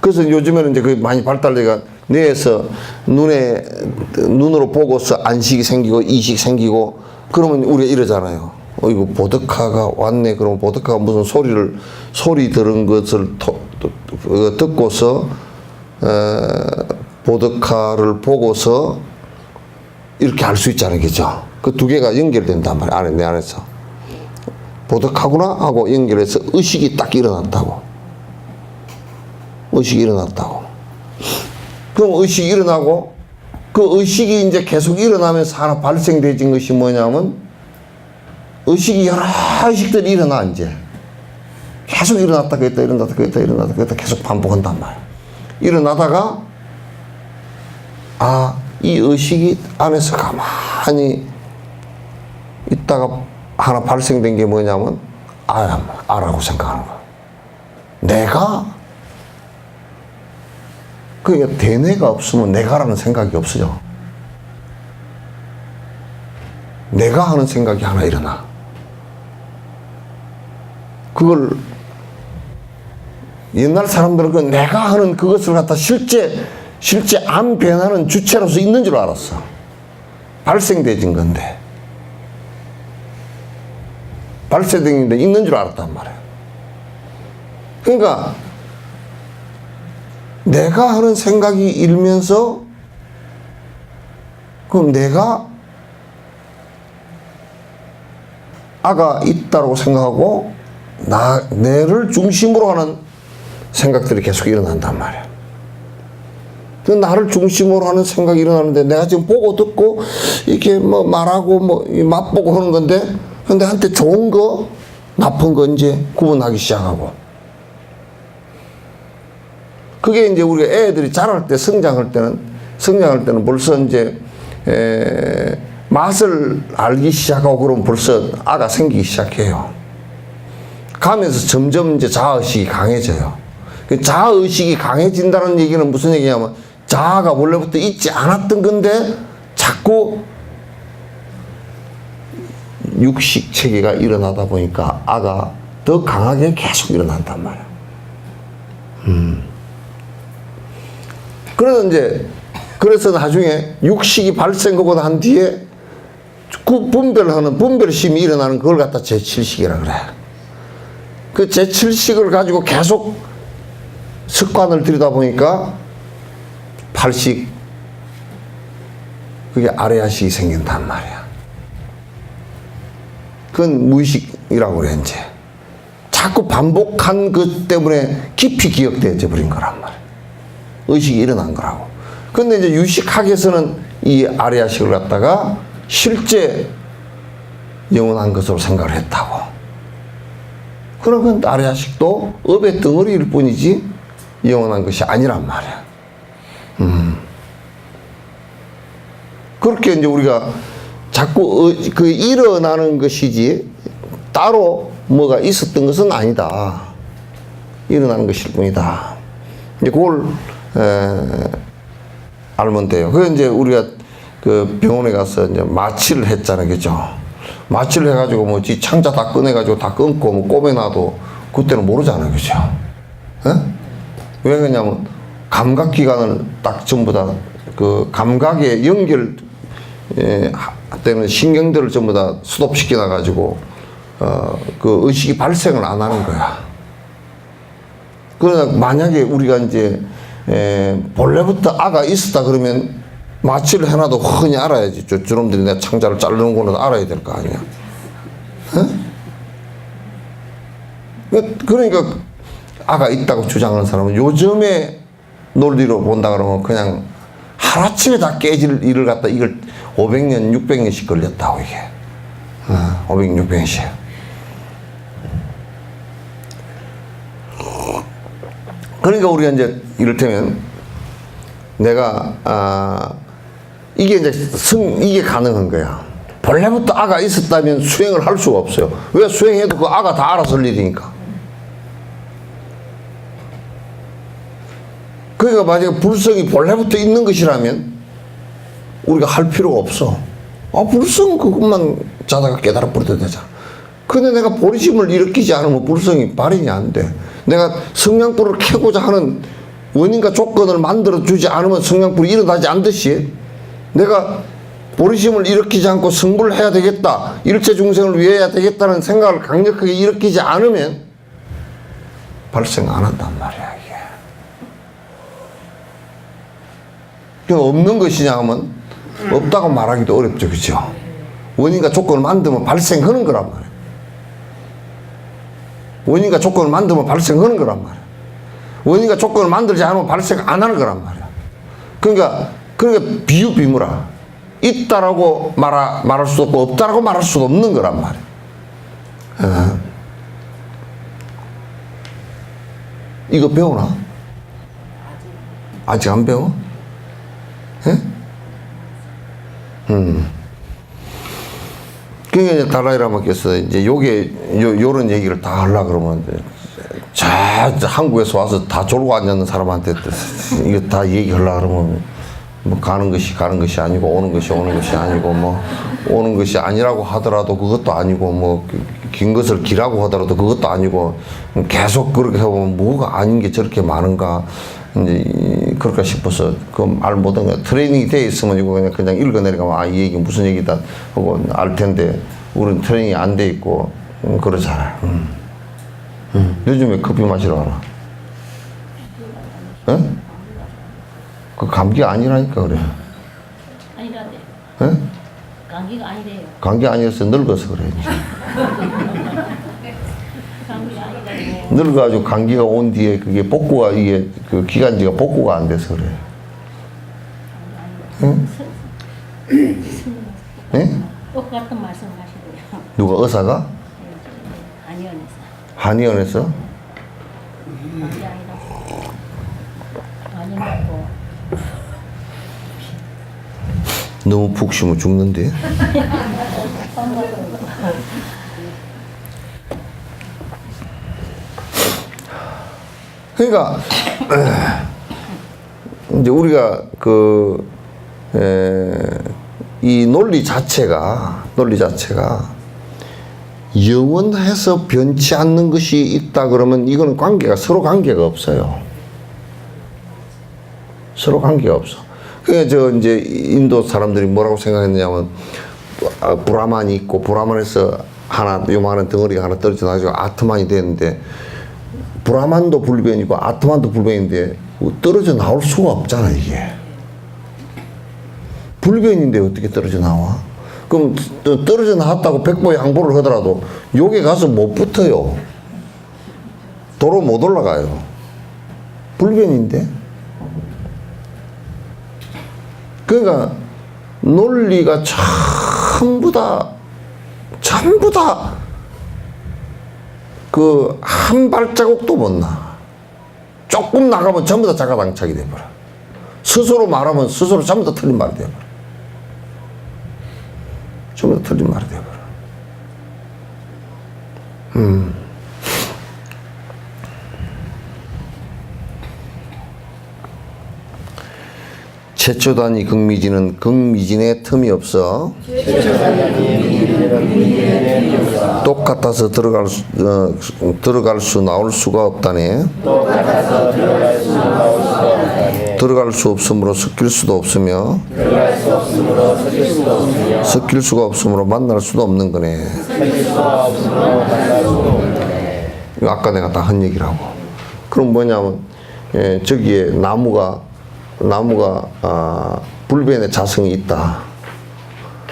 그래서 요즘에는 이제 그 많이 발달돼가 뇌에서 눈으로 보고서 안식이 생기고 이식 생기고, 그러면 우리가 이러잖아요. 이거 보드카가 왔네. 그러면 보드카가 무슨 소리 들은 것을 듣고서, 보드카를 보고서 이렇게 알 수 있잖아요. 그죠? 그 두 개가 연결된단 말이야. 내 안에서. 보드카구나 하고 연결해서 의식이 딱 일어났다고. 의식이 일어났다고. 그럼 의식이 일어나고, 그 의식이 이제 계속 일어나면서 하나 발생되진 것이 뭐냐면, 의식이 여러 의식들이 일어나, 이제. 계속 일어났다, 그랬다, 일어났다, 그랬다, 일어났다, 그랬다, 계속 반복한단 말이야. 일어나다가, 이 의식이 안에서 가만히 있다가 하나 발생된 게 뭐냐면, 아라고 생각하는 거야. 내가? 그러니까 대뇌가 없으면 내가라는 생각이 없어져. 내가 하는 생각이 하나 일어나. 그걸 옛날 사람들은 그 내가 하는 그것을 갖다 실제 안 변하는 주체로서 있는 줄 알았어. 발생되진 건데. 발생된 게 있는 줄 알았단 말이야. 그러니까 내가 하는 생각이 일면서, 그럼 내가 아가 있다고 생각하고 내를 중심으로 하는 생각들이 계속 일어난단 말이야. 그 나를 중심으로 하는 생각이 일어나는데, 내가 지금 보고 듣고 이렇게 뭐 말하고 뭐 맛보고 하는 건데, 근데 한테 좋은 거 나쁜 거 이제 구분하기 시작하고. 그게 이제 우리가 애들이 자랄 때, 성장할 때는 벌써 이제 맛을 알기 시작하고, 그러면 벌써 아가 생기기 시작해요. 가면서 점점 이제 자아의식이 강해져요. 그 자아의식이 강해진다는 얘기는 무슨 얘기냐면, 자아가 원래부터 있지 않았던 건데 자꾸 육식 체계가 일어나다 보니까 아가 더 강하게 계속 일어난단 말이야. 그래서 나중에 육식이 발생하고 난 뒤에 그 분별심이 일어나는 그걸 갖다 제7식이라 그래. 그 제7식을 가지고 계속 습관을 들이다 보니까 8식, 그게 아레아식이 생긴단 말이야. 그건 무의식이라고 그래, 이제. 자꾸 반복한 것 때문에 깊이 기억되어져 버린 거란 말이야. 의식이 일어난 거라고. 근데 이제 유식학에서는 이 아레아식을 갖다가 실제 영원한 것으로 생각을 했다고. 그러면 아레아식도 업의 덩어리일 뿐이지 영원한 것이 아니란 말이야. 그렇게 이제 우리가 자꾸 그 일어나는 것이지 따로 뭐가 있었던 것은 아니다. 일어나는 것일 뿐이다. 이제 그걸 알면 돼요. 그래서 이제 우리가 그 병원에 가서 이제 마취를 했잖아요, 그죠? 마취를 해가지고 뭐 지 창자 다 꺼내가지고 다 끊고 뭐 꼬매놔도 그때는 모르잖아요, 그죠? 예? 왜 그러냐면 감각기관을 딱 전부 다 그 감각에 연결 되는 신경들을 전부 다 스톱시켜 놔가지고 그 의식이 발생을 안 하는 거야. 그러나 만약에 우리가 이제 본래부터 아가 있었다 그러면 마취를 해놔도 흔히 알아야지. 저놈들이 내 창자를 자르는 거는 알아야 될 거 아니야. 그러니까 아가 있다고 주장하는 사람은 요즘의 논리로 본다 그러면 그냥 하루아침에 다 깨질 일을 갖다 이걸 500년, 600년씩 걸렸다고 이게. 500년, 600년씩. 그러니까 우리가 이제 이를테면 내가 이게 이제 이게 가능한 거야. 본래부터 아가 있었다면 수행을 할 수가 없어요. 왜 수행해도 그 아가 다 알아서 할 일이니까. 그러니까 만약에 불성이 본래부터 있는 것이라면 우리가 할 필요가 없어. 불성 그것만 자다가 깨달아 버려도 되잖아. 근데 내가 보리심을 일으키지 않으면 불성이 발현이 안 돼. 내가 성냥불을 켜고자 하는 원인과 조건을 만들어주지 않으면 성냥불이 일어나지 않듯이 내가 보리심을 일으키지 않고 성불을 해야 되겠다. 일체 중생을 위해야 되겠다는 생각을 강력하게 일으키지 않으면 발생 안 한단 말이야, 이게. 그러니까 없는 것이냐 하면 없다고 말하기도 어렵죠, 그죠? 원인과 조건을 만들면 발생하는 거란 말이야. 원인과 조건을 만들면 발생하는 거란 말이야. 원인과 조건을 만들지 않으면 발생 안 하는 거란 말이야. 그러니까 비유비무라. 있다라고 말할 수도 없고 없다라고 말할 수도 없는 거란 말이야. 이거 배우나? 아직 안 배워? 예? 그러니까 이제 달라이라마께서 이제 요런 얘기를 다 하려고 그러면 저 한국에서 와서 다 졸고 앉는 사람한테 이거 다 얘기하려고 그러면 뭐 가는 것이 아니고 오는 것이 아니고 뭐 오는 것이 아니라고 하더라도 그것도 아니고 뭐 긴 것을 기라고 하더라도 그것도 아니고 계속 그렇게 해보면 뭐가 아닌 게 저렇게 많은가 이제 그럴까 싶어서 그 말 못한 거 트레이닝이 돼 있으면 이거 그냥 읽어내려가면 이 얘기 무슨 얘기다 하고 알 텐데 우리는 트레이닝이 안 돼 있고 그러잖아. 요즘에 커피 마시러 가나? 예? 그 감기가 아니라니까 그래. 아니라대. 예? 감기가 아니래요. 감기 아니어서 늙어서 그래. 감기가 아니래요. 늙어가지고 감기가 온 뒤에 그게 복구가 이게 그 기관지가 복구가 안 돼서 그래. 응? 예? 똑같은 말씀하시고요. 누가 의사가? 한의원에서. 한의원에서? 감기 아니라 많이 먹고 너무 푹 쉬면 죽는데. 그러니까 이제 우리가 이 논리 자체가 영원해서 변치 않는 것이 있다 그러면 이거는 서로 관계가 없어요. 서로 관계가 없어. 그러니까 이제 인도 사람들이 뭐라고 생각했냐면 브라만이 있고 브라만에서 요만한 덩어리가 하나 떨어져 나가지고 아트만이 되는데 브라만도 불변이고 아트만도 불변인데 떨어져 나올 수가 없잖아 이게. 불변인데 어떻게 떨어져 나와? 그럼 떨어져 나왔다고 백보 양보를 하더라도 여기 가서 못 붙어요. 도로 못 올라가요. 불변인데. 그러니까 논리가 전부 다 그 한 발자국도 못 나. 조금 나가면 전부 다 자가당착이 돼버려. 스스로 말하면 스스로 전부 다 틀린 말이 돼버려. 전부 다 틀린 말이 돼버려. 최초 단위 극미진은 극미진의 틈이 없어 똑같아서 들어갈 수 나올 수가 없다네. 들어갈 수 없으므로 섞일 수도 없으며 섞일 수가 없으므로 만날 수도 없는 거네. 이거 아까 내가 다 한 얘기라고. 그럼 뭐냐면 저기에 나무가 불변의 자성이 있다.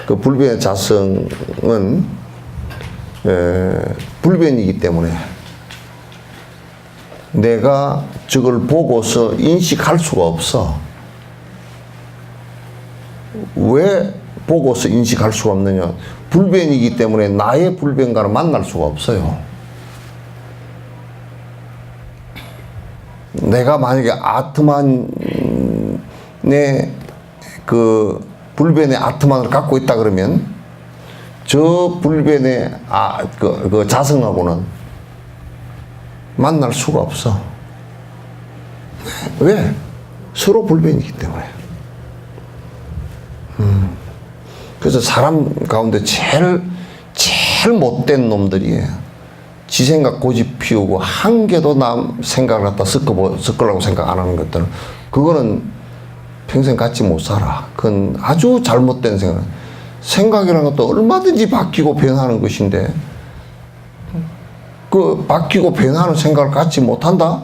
그 불변의 자성은 불변이기 때문에 내가 저걸 보고서 인식할 수가 없어. 왜 보고서 인식할 수가 없느냐? 불변이기 때문에 나의 불변과는 만날 수가 없어요. 내가 만약에 아트만의 그 불변의 아트만을 갖고 있다 그러면 저 불변의 그 자성하고는 만날 수가 없어. 왜? 서로 불변이기 때문에. 그래서 사람 가운데 제일 못된 놈들이 지 생각 고집 피우고 한 개도 남 생각을 갖다 섞으려고 생각 안 하는 것들은 그거는 평생 같이 못 살아. 그건 아주 잘못된 생각. 생각이라는 것도 얼마든지 바뀌고 변하는 것인데 그 바뀌고 변하는 생각을 갖지 못한다?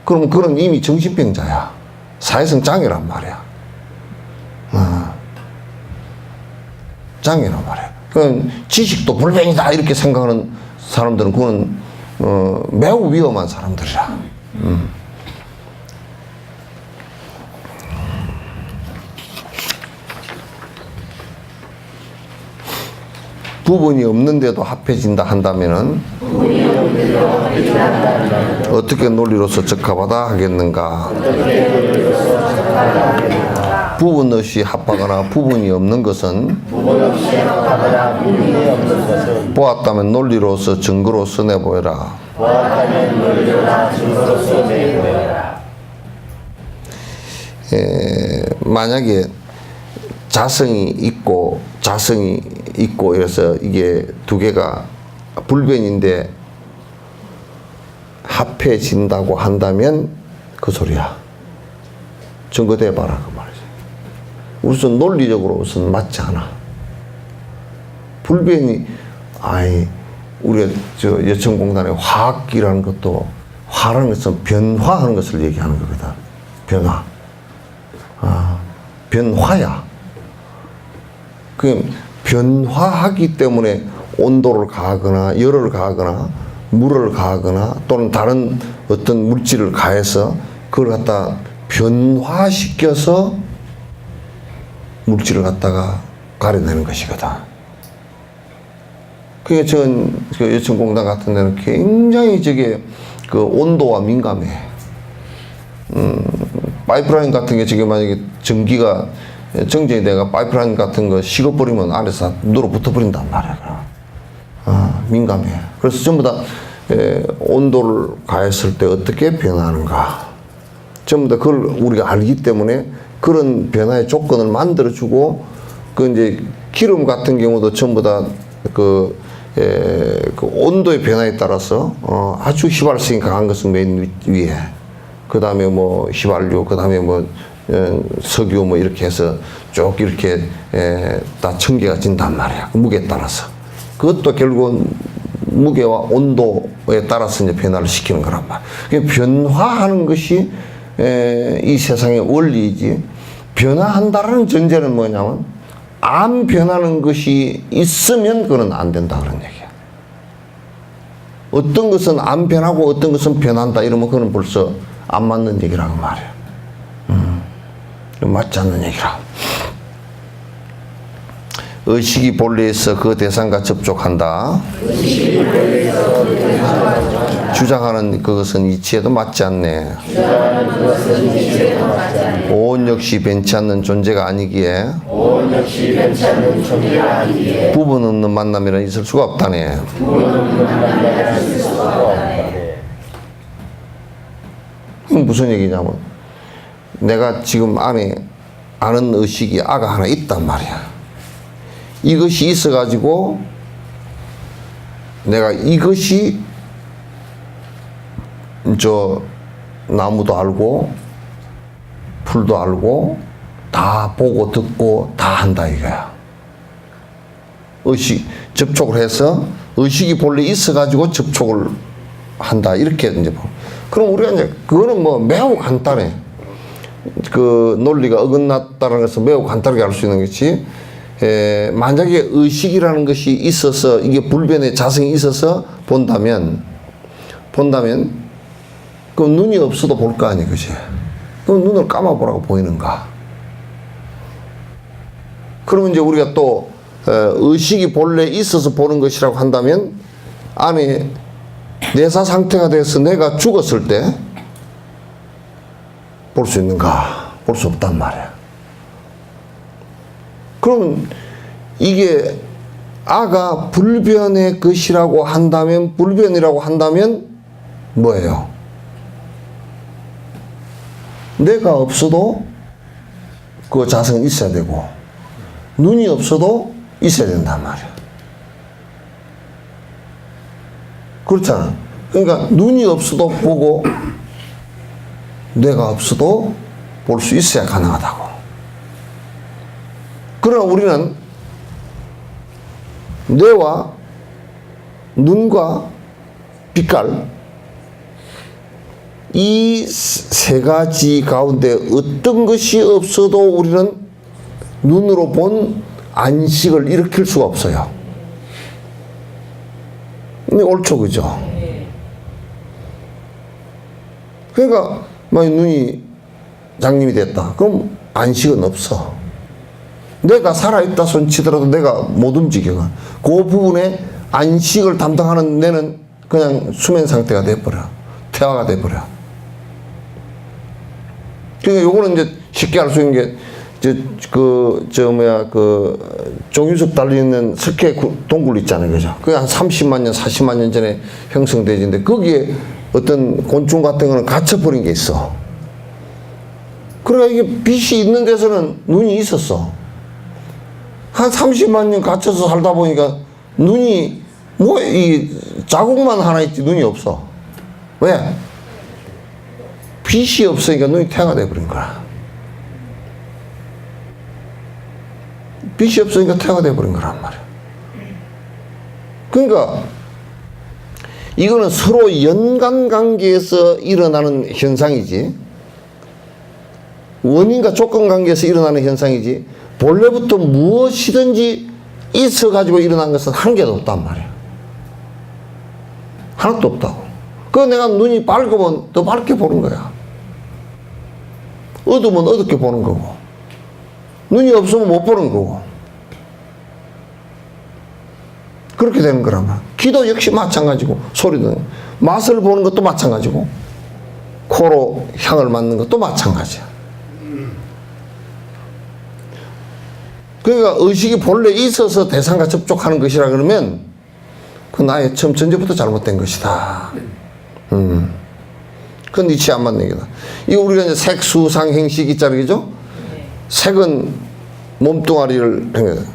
그러면 그건 이미 정신병자야. 사회성 장애란 말이야. 장애란 말이야. 그건 지식도 불변이다 이렇게 생각하는 사람들은 그건 매우 위험한 사람들이라. 부분이 없는데도 합해진다 한다면은 어떻게 논리로서 적합하다 하겠는가? 부분 없이 합하거나 부분이 없는 것은 보았다면 논리로서 증거로서 내보여라. 만약에 자성이 있고 그래서 이게 두 개가 불변인데 합해진다고 한다면 그 소리야. 증거대봐라 그 말이지. 우선 논리적으로 우선 맞지 않아. 불변이 우리가 저 여천공단의 화학이라는 것도 화라는 것은 변화하는 것을 얘기하는 거거든. 변화. 변화야. 그 변화하기 때문에 온도를 가하거나 열을 가하거나 물을 가하거나 또는 다른 어떤 물질을 가해서 그걸 갖다 변화시켜서 물질을 갖다가 가려내는 것이거든. 그게 전 여천공단 같은 데는 굉장히 저게 그 온도와 민감해. 파이프라인 같은 게 지금 만약에 전기가 정전이 돼가 파이프라인 같은 거 식어버리면 안에서 눌어붙어 버린단 말이야. 민감해. 그래서 전부 다 온도를 가했을 때 어떻게 변하는가. 전부 다 그걸 우리가 알기 때문에 그런 변화의 조건을 만들어주고 그 이제 기름 같은 경우도 전부 다 그 온도의 변화에 따라서 아주 휘발성이 강한 것은 맨 위에. 그 다음에 뭐 휘발유, 그 다음에 뭐 석유 뭐 이렇게 해서 쭉 이렇게 다 첨가가 진단 말이야. 그 무게에 따라서. 그것도 결국은 무게와 온도에 따라서 이제 변화를 시키는 거란 말이야. 변화하는 것이 이 세상의 원리이지. 변화한다는 전제는 뭐냐면 안 변하는 것이 있으면 그건 안 된다 그런 얘기야. 어떤 것은 안 변하고 어떤 것은 변한다 이러면 그건 벌써 안 맞는 얘기라고 말이야. 맞지 않는 얘기라. 의식이 본래에서 그 대상과 접촉한다. 주장하는 그것은 이치에도 맞지 않네. 오온 역시 변치 않는 존재가 아니기에 부분 없는 만남이란 있을 수가 없다네. 무슨 얘기냐면 내가 지금 안에 아는 의식이 아가 하나 있단 말이야. 이것이 있어가지고 내가 이것이 저 나무도 알고 풀도 알고 다 보고 듣고 다 한다 이거야. 의식 접촉을 해서 의식이 본래 있어가지고 접촉을 한다 이렇게 이제 그럼 우리가 이제 그거는 뭐 매우 간단해. 그 논리가 어긋났다는 것을 매우 간단하게 알 수 있는 것이 만약에 의식이라는 것이 있어서 이게 불변의 자성이 있어서 본다면 그 눈이 없어도 볼 거 아니에요, 그지? 그럼 눈을 감아보라고 보이는가? 그러면 이제 우리가 또 의식이 본래 있어서 보는 것이라고 한다면 안에 내사 상태가 돼서 내가 죽었을 때 볼 수 있는가? 볼 수 없단 말이야. 그러면 이게 아가 불변의 것이라고 한다면 불변이라고 한다면 뭐예요? 내가 없어도 그 자성은 있어야 되고 눈이 없어도 있어야 된단 말이야. 그렇잖아. 그러니까 눈이 없어도 보고 뇌가 없어도 볼 수 있어야 가능하다고. 그러나 우리는 뇌와 눈과 빛깔 이 세 가지 가운데 어떤 것이 없어도 우리는 눈으로 본 안식을 일으킬 수가 없어요. 근데 옳죠, 그죠? 그러니까 만약 눈이 장님이 됐다. 그럼 안식은 없어. 내가 살아있다 손치더라도 내가 못 움직여. 그 부분에 안식을 담당하는 내는 그냥 수면 상태가 돼버려. 퇴화가 돼버려. 그러니까 요거는 이제 쉽게 알 수 있는 게, 종유석 달리는 석회 동굴 있잖아요. 그죠? 그게 한 30만 년, 40만 년 전에 형성되어진데, 거기에 어떤 곤충 같은 거는 갇혀버린 게 있어. 그러니까 이게 빛이 있는 데서는 눈이 있었어. 한 30만 년 갇혀서 살다 보니까 눈이, 자국만 하나 있지 눈이 없어. 왜? 빛이 없으니까 눈이 퇴화가 돼버린 거야. 빛이 없으니까 퇴화가 돼버린 거란 말이야. 그러니까 이거는 서로 연관 관계에서 일어나는 현상이지, 원인과 조건 관계에서 일어나는 현상이지, 본래부터 무엇이든지 있어가지고 일어난 것은 한 개도 없단 말이야. 하나도 없다고. 그 내가 눈이 밝으면 더 밝게 보는 거야. 어두우면 어둡게 보는 거고, 눈이 없으면 못 보는 거고, 그렇게 되는 거라면. 귀도 역시 마찬가지고, 소리도 맛을 보는 것도 마찬가지고, 코로 향을 맡는 것도 마찬가지야. 그러니까 의식이 본래 있어서 대상과 접촉하는 것이라 그러면 그 나의 전제부터 잘못된 것이다. 그건 니치 안 맞는 얘기다. 이거 우리가 이제 색수상 행식 있잖아요, 그죠? 색은 몸뚱아리를,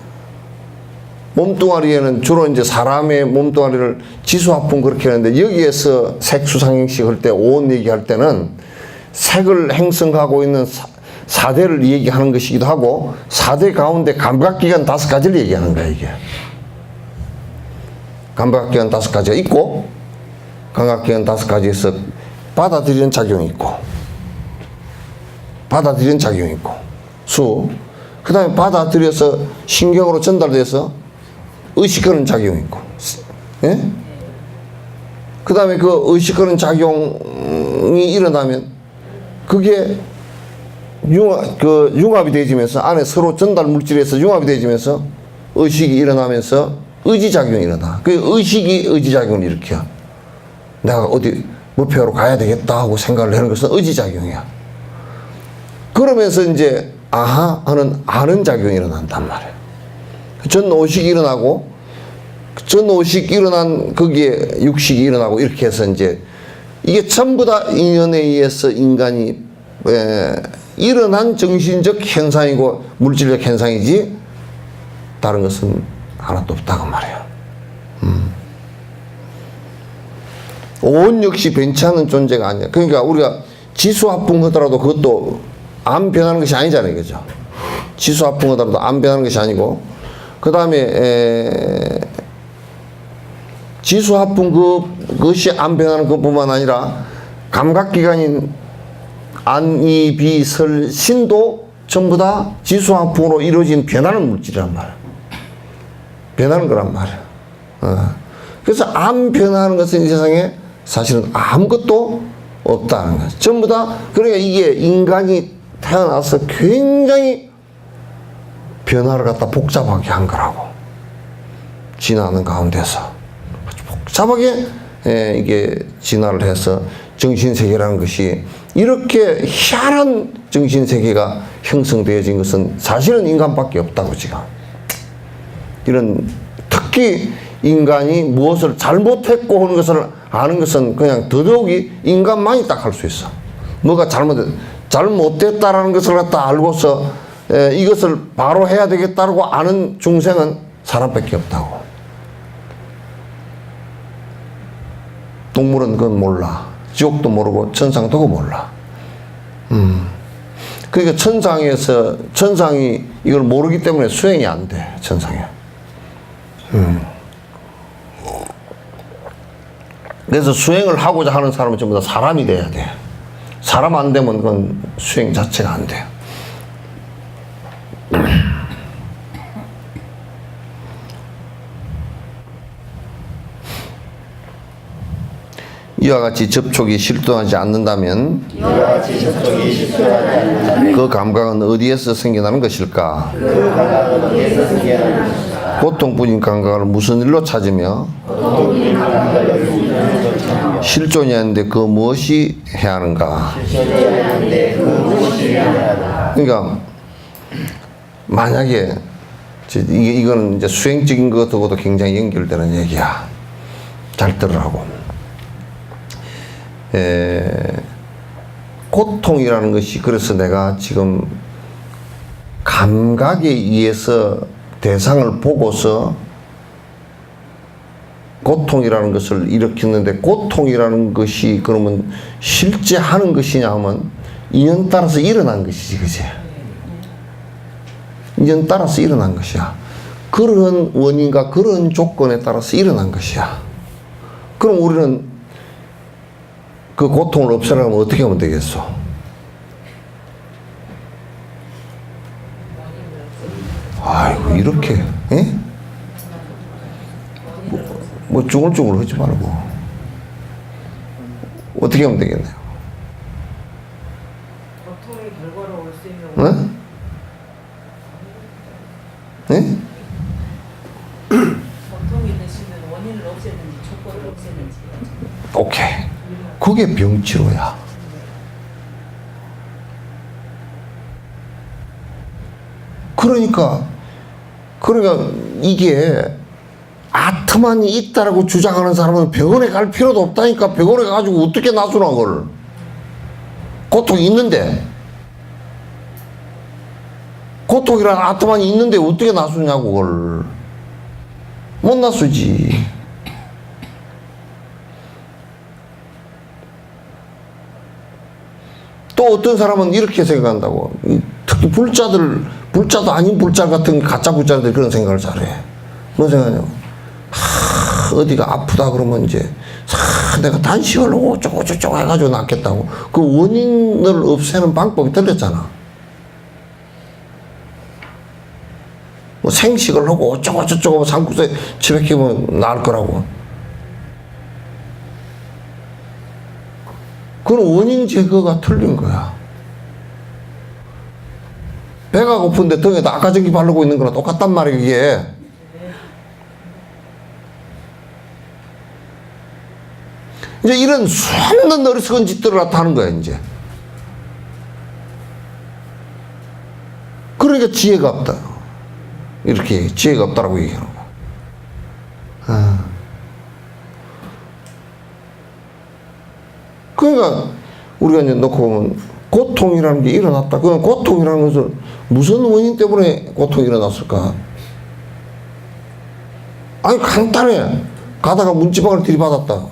몸뚱아리에는 주로 이제 사람의 몸뚱아리를 지수화풍 그렇게 하는데, 여기에서 색수상 행식 할 때, 오온 얘기할 때는 색을 행성하고 있는 사대를 얘기하는 것이기도 하고, 사대 가운데 감각기관 5가지를 얘기하는 거야, 이게. 감각기관 5가지가 있고, 감각기관 5가지에서 받아들이는 작용이 있고, 받아들이는 작용이 있고, 그 다음에 받아들여서 신경으로 전달돼서 의식하는 작용이 있고, 예? 그 다음에 그 의식하는 작용이 일어나면 그게 융합이 되어지면서 안에 서로 전달 물질에서 융합이 되어지면서 의식이 일어나면서 의지작용이 일어나. 그 의식이 의지작용을 일으켜. 내가 어디 목표로 가야 되겠다 하고 생각을 하는 것은 의지작용이야. 그러면서 이제 아하 하는 아는 작용이 일어난단 말이야. 전오식이 일어나고, 전오식 일어난 거기에 육식이 일어나고, 이렇게 해서 이제 이게 전부 다 인연에 의해서 인간이 일어난 정신적 현상이고 물질적 현상이지 다른 것은 하나도 없다고 말이에요. 온 역시 변치 않는 존재가 아니야. 그러니까 우리가 지수합풍하더라도 그것도 안 변하는 것이 아니잖아요. 그죠? 지수합풍하더라도 안 변하는 것이 아니고, 그 다음에 지수합풍 그것이 안 변하는 것뿐만 아니라 감각기관인 안, 이, 비, 설, 신도 전부 다 지수합풍으로 이루어진 변하는 물질이란 말이야. 변하는 거란 말이야. 그래서 안 변하는 것은 이 세상에 사실은 아무것도 없다는 거야. 전부 다, 그러니까 이게 인간이 태어나서 굉장히 변화를 갖다 복잡하게 한 거라고. 진화하는 가운데서. 복잡하게 이게 진화를 해서 정신세계라는 것이 이렇게 희한한 정신세계가 형성되어진 것은 사실은 인간밖에 없다고 지금. 이런 특히 인간이 무엇을 잘못했고 하는 것을 아는 것은 그냥 더더욱이 인간만이 딱 할 수 있어. 뭐가 잘못됐다라는 것을 갖다 알고서 이것을 바로 해야 되겠다고 아는 중생은 사람밖에 없다고. 동물은 그건 몰라. 지옥도 모르고 천상도 몰라. 그러니까 천상이 이걸 모르기 때문에 수행이 안 돼. 천상에. 그래서 수행을 하고자 하는 사람은 전부 다 사람이 돼야 돼. 사람 안 되면 그건 수행 자체가 안 돼. 이와 같이 접촉이 실존하지 않는다면 그 감각은 어디에서 생겨나는 것일까? 고통뿐인 감각을 무슨 일로 찾으며 실존이 아닌데 그 무엇이 해야 하는가? 그러니까 만약에 이거는 이제 수행적인 것하고도 굉장히 연결되는 얘기야. 잘 들으라고. 고통이라는 것이, 그래서 내가 지금 감각에 의해서 대상을 보고서 고통이라는 것을 일으켰는데, 고통이라는 것이 그러면 실제 하는 것이냐 하면 인연 따라서 일어난 것이지, 그지? 인연 따라서 일어난 것이야. 그런 원인과 그런 조건에 따라서 일어난 것이야. 그럼 우리는 그 고통을 없애려면 어떻게 하면 되겠어? 아이고, 이렇게, 에? 뭐 쭈글쭈글 하지 말고. 어떻게 하면 되겠네요? 고통의 결과로 올 수 있는 네? 고통이 되시면 원인을 없애는지 조건을 없애는지. 오케이. 그게 병치료야. 그러니까 이게 아트만이 있다라고 주장하는 사람은 병원에 갈 필요도 없다니까. 병원에 가가지고 어떻게 나서나 그걸. 고통이 있는데, 고통이라는 아트만이 있는데 어떻게 나서냐고 그걸. 못 나서지. 또 어떤 사람은 이렇게 생각한다고. 특히 불자도 아닌 불자 같은 가짜 불자들이 그런 생각을 잘해. 뭔 생각하냐고. 어디가 아프다 그러면 이제 내가 단식을 하고 어쩌고 해가지고 낫겠다고. 그 원인을 없애는 방법이 틀렸잖아. 뭐 생식을 하고 어쩌고 산구석에 치백히면 나을 거라고. 그건 원인 제거가 틀린 거야. 배가 고픈데 등에다 악화전기 바르고 있는 거랑 똑같단 말이야, 이게. 이제 이런 수없는 어리석은 짓들을 갖다 하는 거야, 이제. 그러니까 지혜가 없다. 이렇게 지혜가 없다라고 얘기하는 거야. 그러니까 우리가 이제 놓고 보면 고통이라는 게 일어났다. 그럼 고통이라는 것은 무슨 원인 때문에 고통이 일어났을까? 아니 간단해. 가다가 문지방을 들이받았다.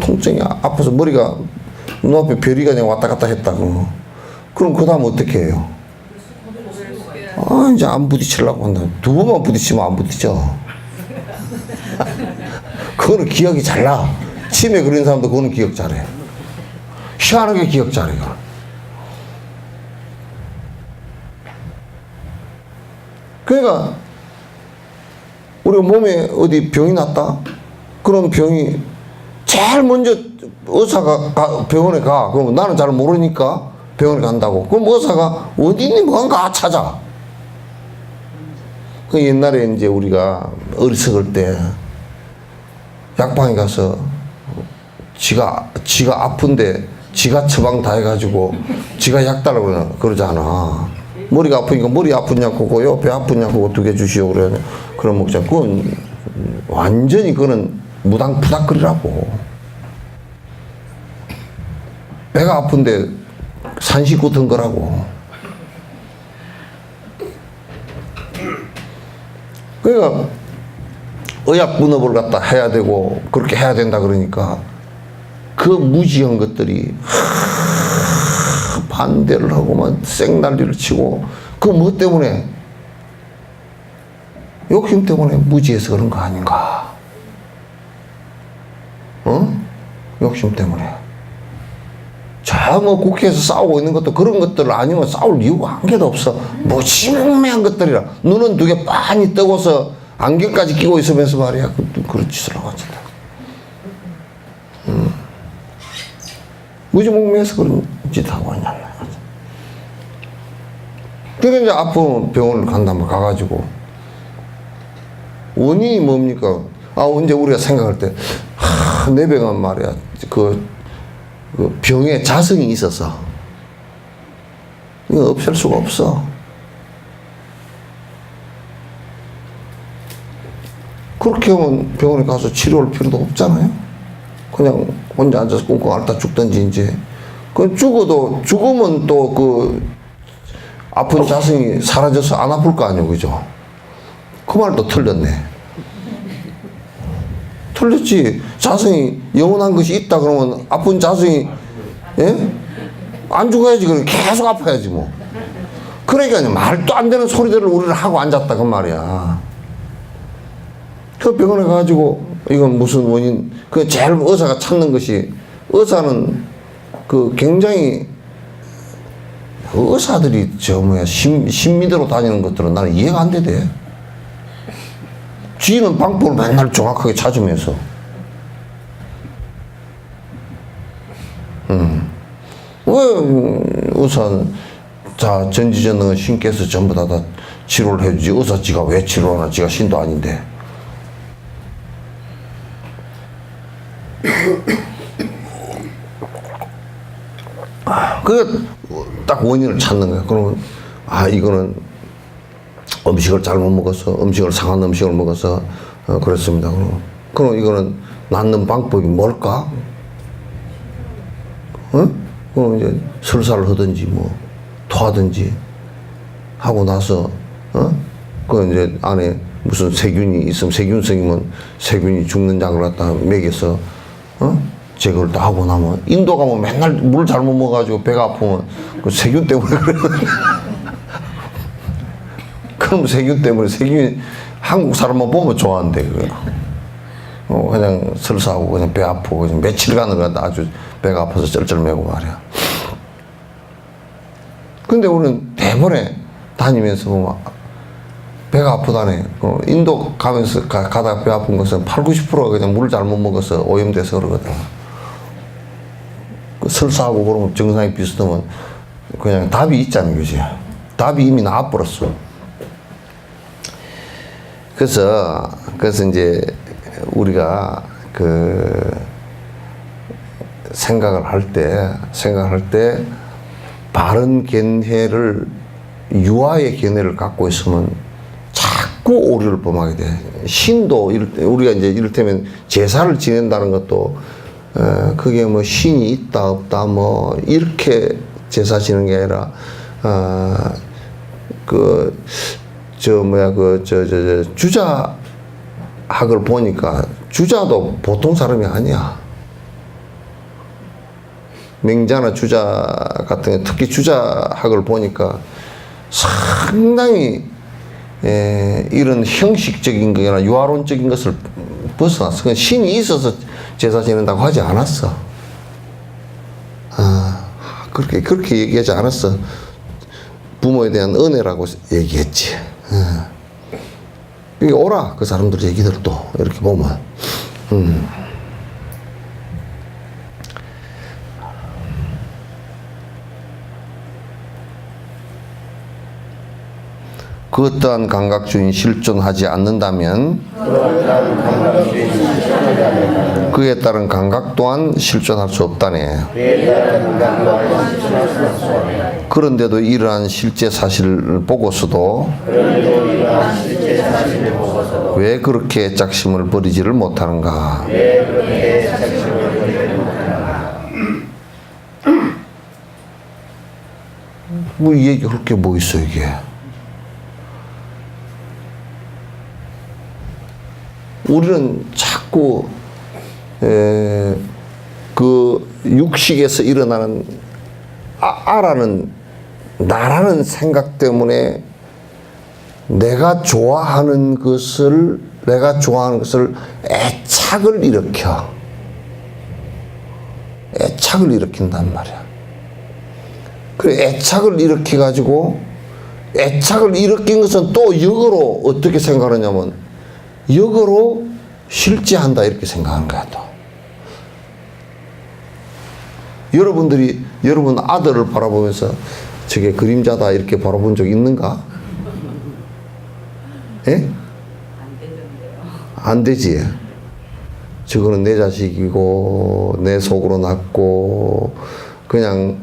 통증이 아파서 머리가 눈앞에 별이 그냥 왔다 갔다 했다. 그럼 그 다음 어떻게 해요? 이제 안 부딪히려고 한다. 두 번만 부딪히면 안 부딪혀. 그거는 기억이 잘 나. 치매 걸린 사람도 그거는 기억 잘해. 희한하게 기억 잘해. 그러니까 우리가 몸에 어디 병이 났다? 그럼 병이 제일 먼저 의사가 병원에 가. 그럼 나는 잘 모르니까 병원에 간다고. 그럼 의사가 어디 있니 뭔가 찾아. 그 옛날에 이제 우리가 어리석을 때 약방에 가서 지가 아픈데 지가 처방 다 해가지고 지가 약 달라고 그러잖아. 머리가 아프니까 머리 아프냐고 그거요, 배 아프냐고 두 개 주시오 그래. 그럼 먹자. 그건 완전히 그거는 무당푸닥거리라고. 배가 아픈데 산식 같은 거라고. 그러니까 의학 분업을 갖다 해야 되고 그렇게 해야 된다 그러니까 그 무지한 것들이 반대를 하고만 생난리를 치고 그 뭐 때문에? 욕심 때문에 무지해서 그런 거 아닌가? 욕심 때문에. 자, 뭐 국회에서 싸우고 있는 것도 그런 것들 아니면 싸울 이유가 한 개도 없어. 무지몽매한 것들이라. 눈은 두 개 빤히 뜨고서 안경까지 끼고 있으면서 말이야. 그런 짓을 하고 앉았다. 무지몽매해서 그런 짓 하고 앉았나. 그러니까 이제 아프면 병원을 간다면 가가지고 원인이 뭡니까? 언제 우리가 생각할 때, 내 병은 말이야. 그 병에 자성이 있어서 이거 없앨 수가 없어. 그렇게 하면 병원에 가서 치료할 필요도 없잖아요. 그냥 혼자 앉아서 꽁꽁 앓다 죽든지 이제. 그 죽으면 또 그 아픈 자성이 사라져서 안 아플 거 아니에요, 그죠? 그 말도 틀렸네. 틀렸지. 자성이 영원한 것이 있다 그러면 아픈 자성이 안 죽어야지. 그럼 계속 아파야지 뭐. 그러니까 말도 안 되는 소리들을 우리를 하고 앉았다 그 말이야. 그 병원에 가가지고 이건 무슨 원인? 그 제일 의사가 찾는 것이, 의사는 그 굉장히 의사들이 신미대로 다니는 것들은 나는 이해가 안 되대. 지는 방법을 맨날 정확하게 찾으면서. 왜 의사는 자 전지전능은 신께서 전부 다 치료를 해주지 의사 지가 왜 치료하나? 지가 신도 아닌데. 그 딱 원인을 찾는 거야. 그러면 이거는 음식을 잘못 먹어서, 상한 음식을 먹어서 그렇습니다. 그럼 이거는 낫는 방법이 뭘까? 그럼 이제 설사를 하든지 뭐 토하든지 하고 나서 그 이제 안에 무슨 세균이 있으면 세균성이면 세균이 죽는 약을 갖다 먹여서 제거를 다 하고 나면, 인도 가면 맨날 물 잘못 먹어가지고 배가 아프면 그 세균 때문에 그래. 그럼 세균 때문에, 세균이 한국 사람만 보면 좋아한대. 그냥 설사하고 그냥 배 아프고 그냥 며칠간을 아주 배가 아파서 쩔쩔매고 말이야. 근데 우리는 대번에 다니면서 보면 배가 아프다네. 인도 가면서 가다가 배 아픈 것은 80~90%가 그냥 물을 잘못 먹어서 오염돼서 그러거든. 설사하고 그러면 증상이 비슷하면 그냥 답이 있잖아요, 그지? 답이 이미 나와버렸어. 그래서 이제 우리가 그 생각을 할 때 바른 견해를, 유아의 견해를 갖고 있으면 자꾸 오류를 범하게 돼. 신도 우리가 이제 이를테면 제사를 지낸다는 것도 그게 뭐 신이 있다 없다 뭐 이렇게 제사 지는 게 아니라 주자학을 보니까 주자도 보통 사람이 아니야. 맹자나 주자 같은 게, 특히 주자학을 보니까 상당히 이런 형식적인 거나 유화론적인 것을 벗어났어. 그냥 신이 있어서 제사 지낸다고 하지 않았어. 그렇게 얘기하지 않았어. 부모에 대한 은혜라고 얘기했지. 여기 오라, 그 사람들 얘기들도 이렇게 보면. 그 어떠한 감각주의는 실존하지 않는다면 그에 따른 감각 또한 실존할 수 없다네. 그런데도 이러한 실제 사실을 보고서도 왜 그렇게 애착심을 버리지를 못하는가? 뭐 이 얘기 그렇게 뭐 있어 이게? 우리는 자꾸 그 육식에서 일어나는 나라는 생각 때문에 내가 좋아하는 것을 애착을 일으킨단 말이야. 그래, 애착을 일으켜가지고 애착을 일으킨 것은 또 역으로 어떻게 생각하냐면 역으로 실제한다 이렇게 생각하는 거야. 또 여러분 아들을 바라보면서 저게 그림자다 이렇게 바라본 적 있는가? 예? 안 되지. 저거는 내 자식이고 내 속으로 낳고 그냥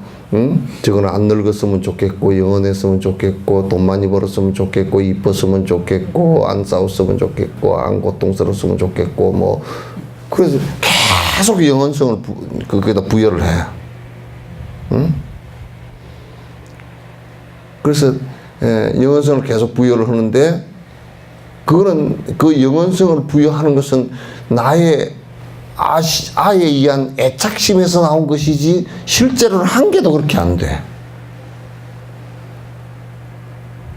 저거는 안 늙었으면 좋겠고 영원했으면 좋겠고 돈 많이 벌었으면 좋겠고 이뻤으면 좋겠고 안 싸웠으면 좋겠고 안 고통스러웠으면 좋겠고 뭐 그래서 계속 영원성을 거기다 부여를 해. 그래서 영원성을 계속 부여를 하는데 그거는 그 영원성을 부여하는 것은 나의 아에 의한 애착심에서 나온 것이지 실제로는 한 개도 그렇게 안 돼.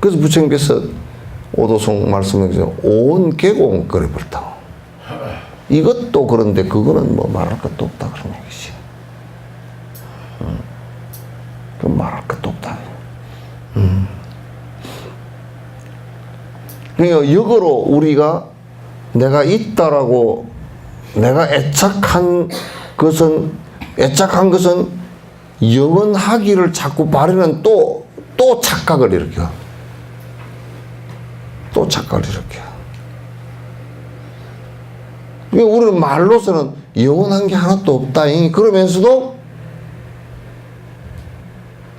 그래서 부처님께서 오도송 말씀에서 온 계곡은 끓여버렸다고. 이것도 그런데 그거는 뭐 말할 것도 없다 그런 얘기지. 그 말할 것도 없다. 그러니까 역으로 우리가 내가 있다라고 내가 애착한 것은 영원하기를 자꾸 바라는 또 착각을 일으켜. 또 착각을 일으켜. 그러니까 우리는 말로서는 영원한 게 하나도 없다. 그러면서도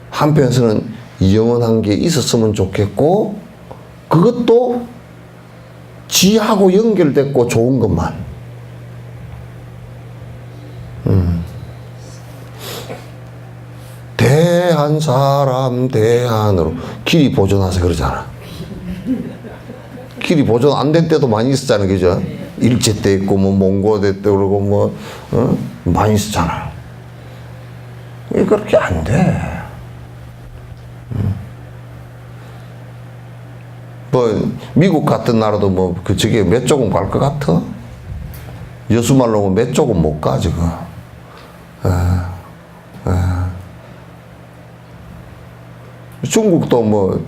한편에서는 영원한 게 있었으면 좋겠고 그것도 지하고 연결됐고 좋은 것만. 대한 사람 대한으로 길이 보존하세요 그러잖아. 길이 보존 안 된 때도 많이 있었잖아, 그죠? 일제 때 있고 뭐 몽고대 때 그러고 뭐 많이 있었잖아. 왜 그렇게 안 돼? 뭐 미국 같은 나라도 뭐 저게 몇 조금 갈 것 같아? 여수말로 몇 조금 못 가 지금. 중국도 뭐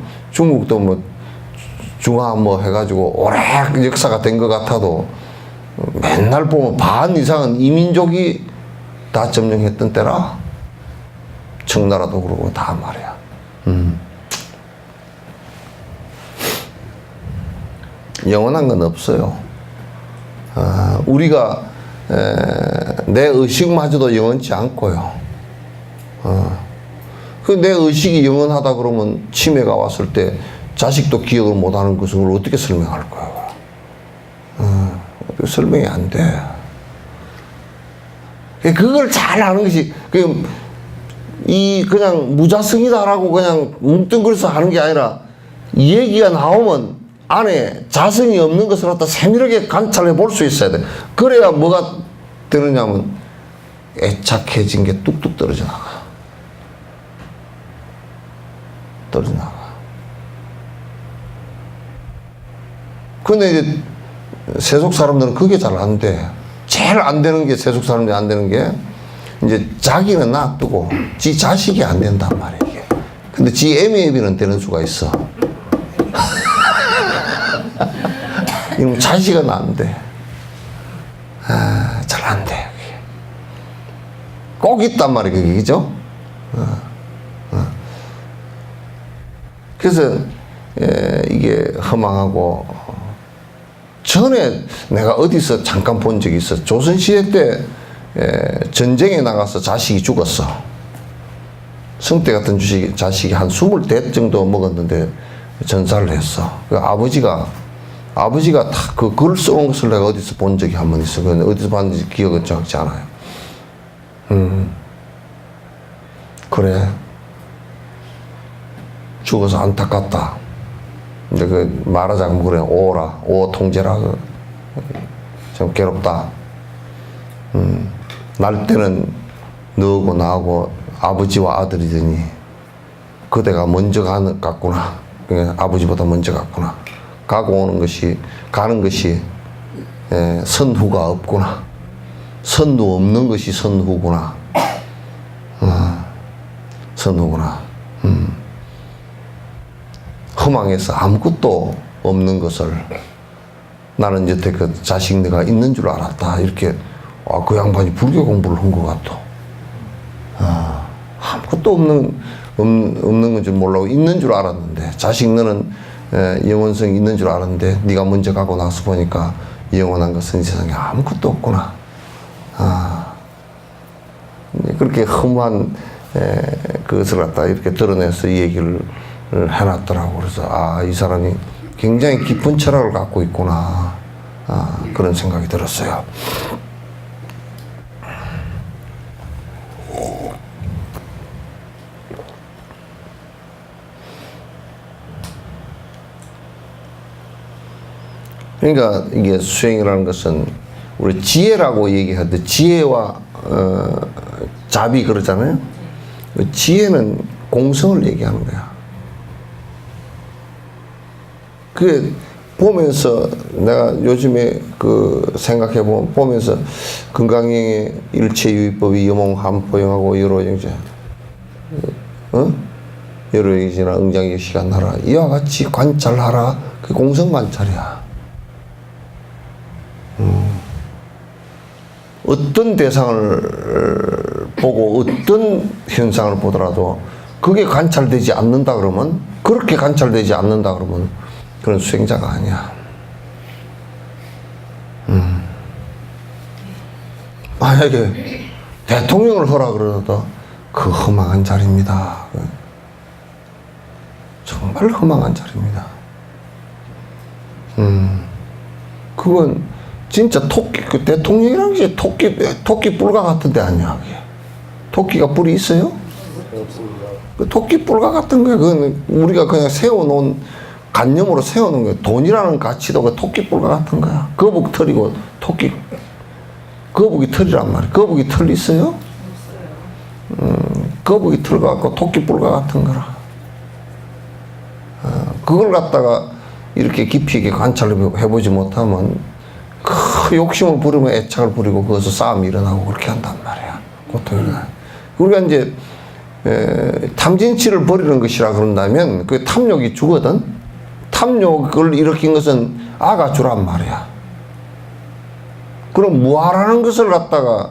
중화 뭐 해가지고 오래 역사가 된 것 같아도 맨날 보면 반 이상은 이민족이 다 점령했던 때라. 청나라도 그러고 다 말이야. 영원한 건 없어요. 우리가 내 의식마저도 영원치 않고요. 그 내 의식이 영원하다 그러면 치매가 왔을 때 자식도 기억을 못하는 것을 어떻게 설명할 거야? 설명이 안 돼. 그걸 잘 아는 것이 이 그냥 무자성이다라고 그냥 뭉뚱그려서 하는 게 아니라 이 얘기가 나오면 안에 자성이 없는 것을 갖다 세밀하게 관찰해 볼 수 있어야 돼. 그래야 뭐가 되느냐면 애착해진 게 뚝뚝 떨어져 나가. 떨어져 나가. 근데 이제 세속 사람들은 그게 잘 안 돼. 제일 안 되는 게, 세속 사람들이 안 되는 게, 이제 자기는 놔두고 지 자식이 안 된단 말이야, 이게. 근데 지 애미애비는 되는 수가 있어. 이놈 자식은 안 돼. 아, 잘 안 돼, 그게. 꼭 있단 말이야, 그게, 그죠? 그래서, 이게 허망하고, 전에 내가 어디서 잠깐 본 적이 있어. 조선시대 때 전쟁에 나가서 자식이 죽었어. 성대 같은 자식이 한 20대 정도 먹었는데 전사를 했어. 그 아버지가 다 그 글 써온 것을 내가 어디서 본 적이 한 번 있어. 근데 어디서 봤는지 기억은 정확치 않아요. 그래. 죽어서 안타깝다. 근데 그 말하자면 그래, 오 통제라. 좀 괴롭다. 날 때는 너하고 나하고 아버지와 아들이더니 그대가 먼저 갔구나. 아버지보다 먼저 갔구나. 가는 것이 선후가 없구나. 선후 없는 것이 선후구나. 선후구나. 허망해서 아무것도 없는 것을 나는 여태 그 자식 내가 있는 줄 알았다. 이렇게, 그 양반이 불교 공부를 한 것 같아. 아무것도 없는 건 줄 몰라고 있는 줄 알았는데, 자식 너는 영원성이 있는 줄 알았는데, 네가 먼저 가고 나서 보니까 영원한 것은 이 세상에 아무것도 없구나. 그렇게 험한 그것을 갖다 이렇게 드러내서 이 얘기를 해놨더라고. 그래서 이 사람이 굉장히 깊은 철학을 갖고 있구나. 그런 생각이 들었어요. 그러니까 이게 수행이라는 것은 우리 지혜라고 얘기하는데, 지혜와 자비 그러잖아요. 지혜는 공성을 얘기하는 거야. 그 보면서 내가 요즘에 그 생각해 보면서 건강행의 일체유의법이 여몽함포영하고 여로영제, 여로영제나 응장의 시간하라, 이와 같이 관찰하라. 그 공성 관찰이야. 어떤 대상을 보고 어떤 현상을 보더라도 그게 관찰되지 않는다 그러면, 그렇게 관찰되지 않는다 그러면 그런 수행자가 아니야. 만약에 대통령을 하라 그러다 그 허망한 자리입니다. 정말 허망한 자리입니다. 그건 진짜 그 대통령이라는 게 토끼 뿔과 같은 데 아니야. 토끼가 뿔이 있어요? 없습니다. 그 토끼 뿔과 같은 거야. 그건 우리가 그냥 세워놓은, 관념으로 세워놓은 거야. 돈이라는 가치도 그 토끼 뿔과 같은 거야. 거북 털이고 거북이 털이란 말이야. 거북이 털 있어요? 거북이 털 같고 토끼 뿔과 같은 거라. 그걸 갖다가 이렇게 깊이 있게 관찰해보지 못하면 그 욕심을 부리면 애착을 부리고 거기서 싸움이 일어나고 그렇게 한단 말이야. 고통이 나. 우리가 이제 탐진치를 버리는 것이라 그런다면 그 탐욕이 주거든. 탐욕을 일으킨 것은 아가 주란 말이야. 그럼 무아라는 것을 갖다가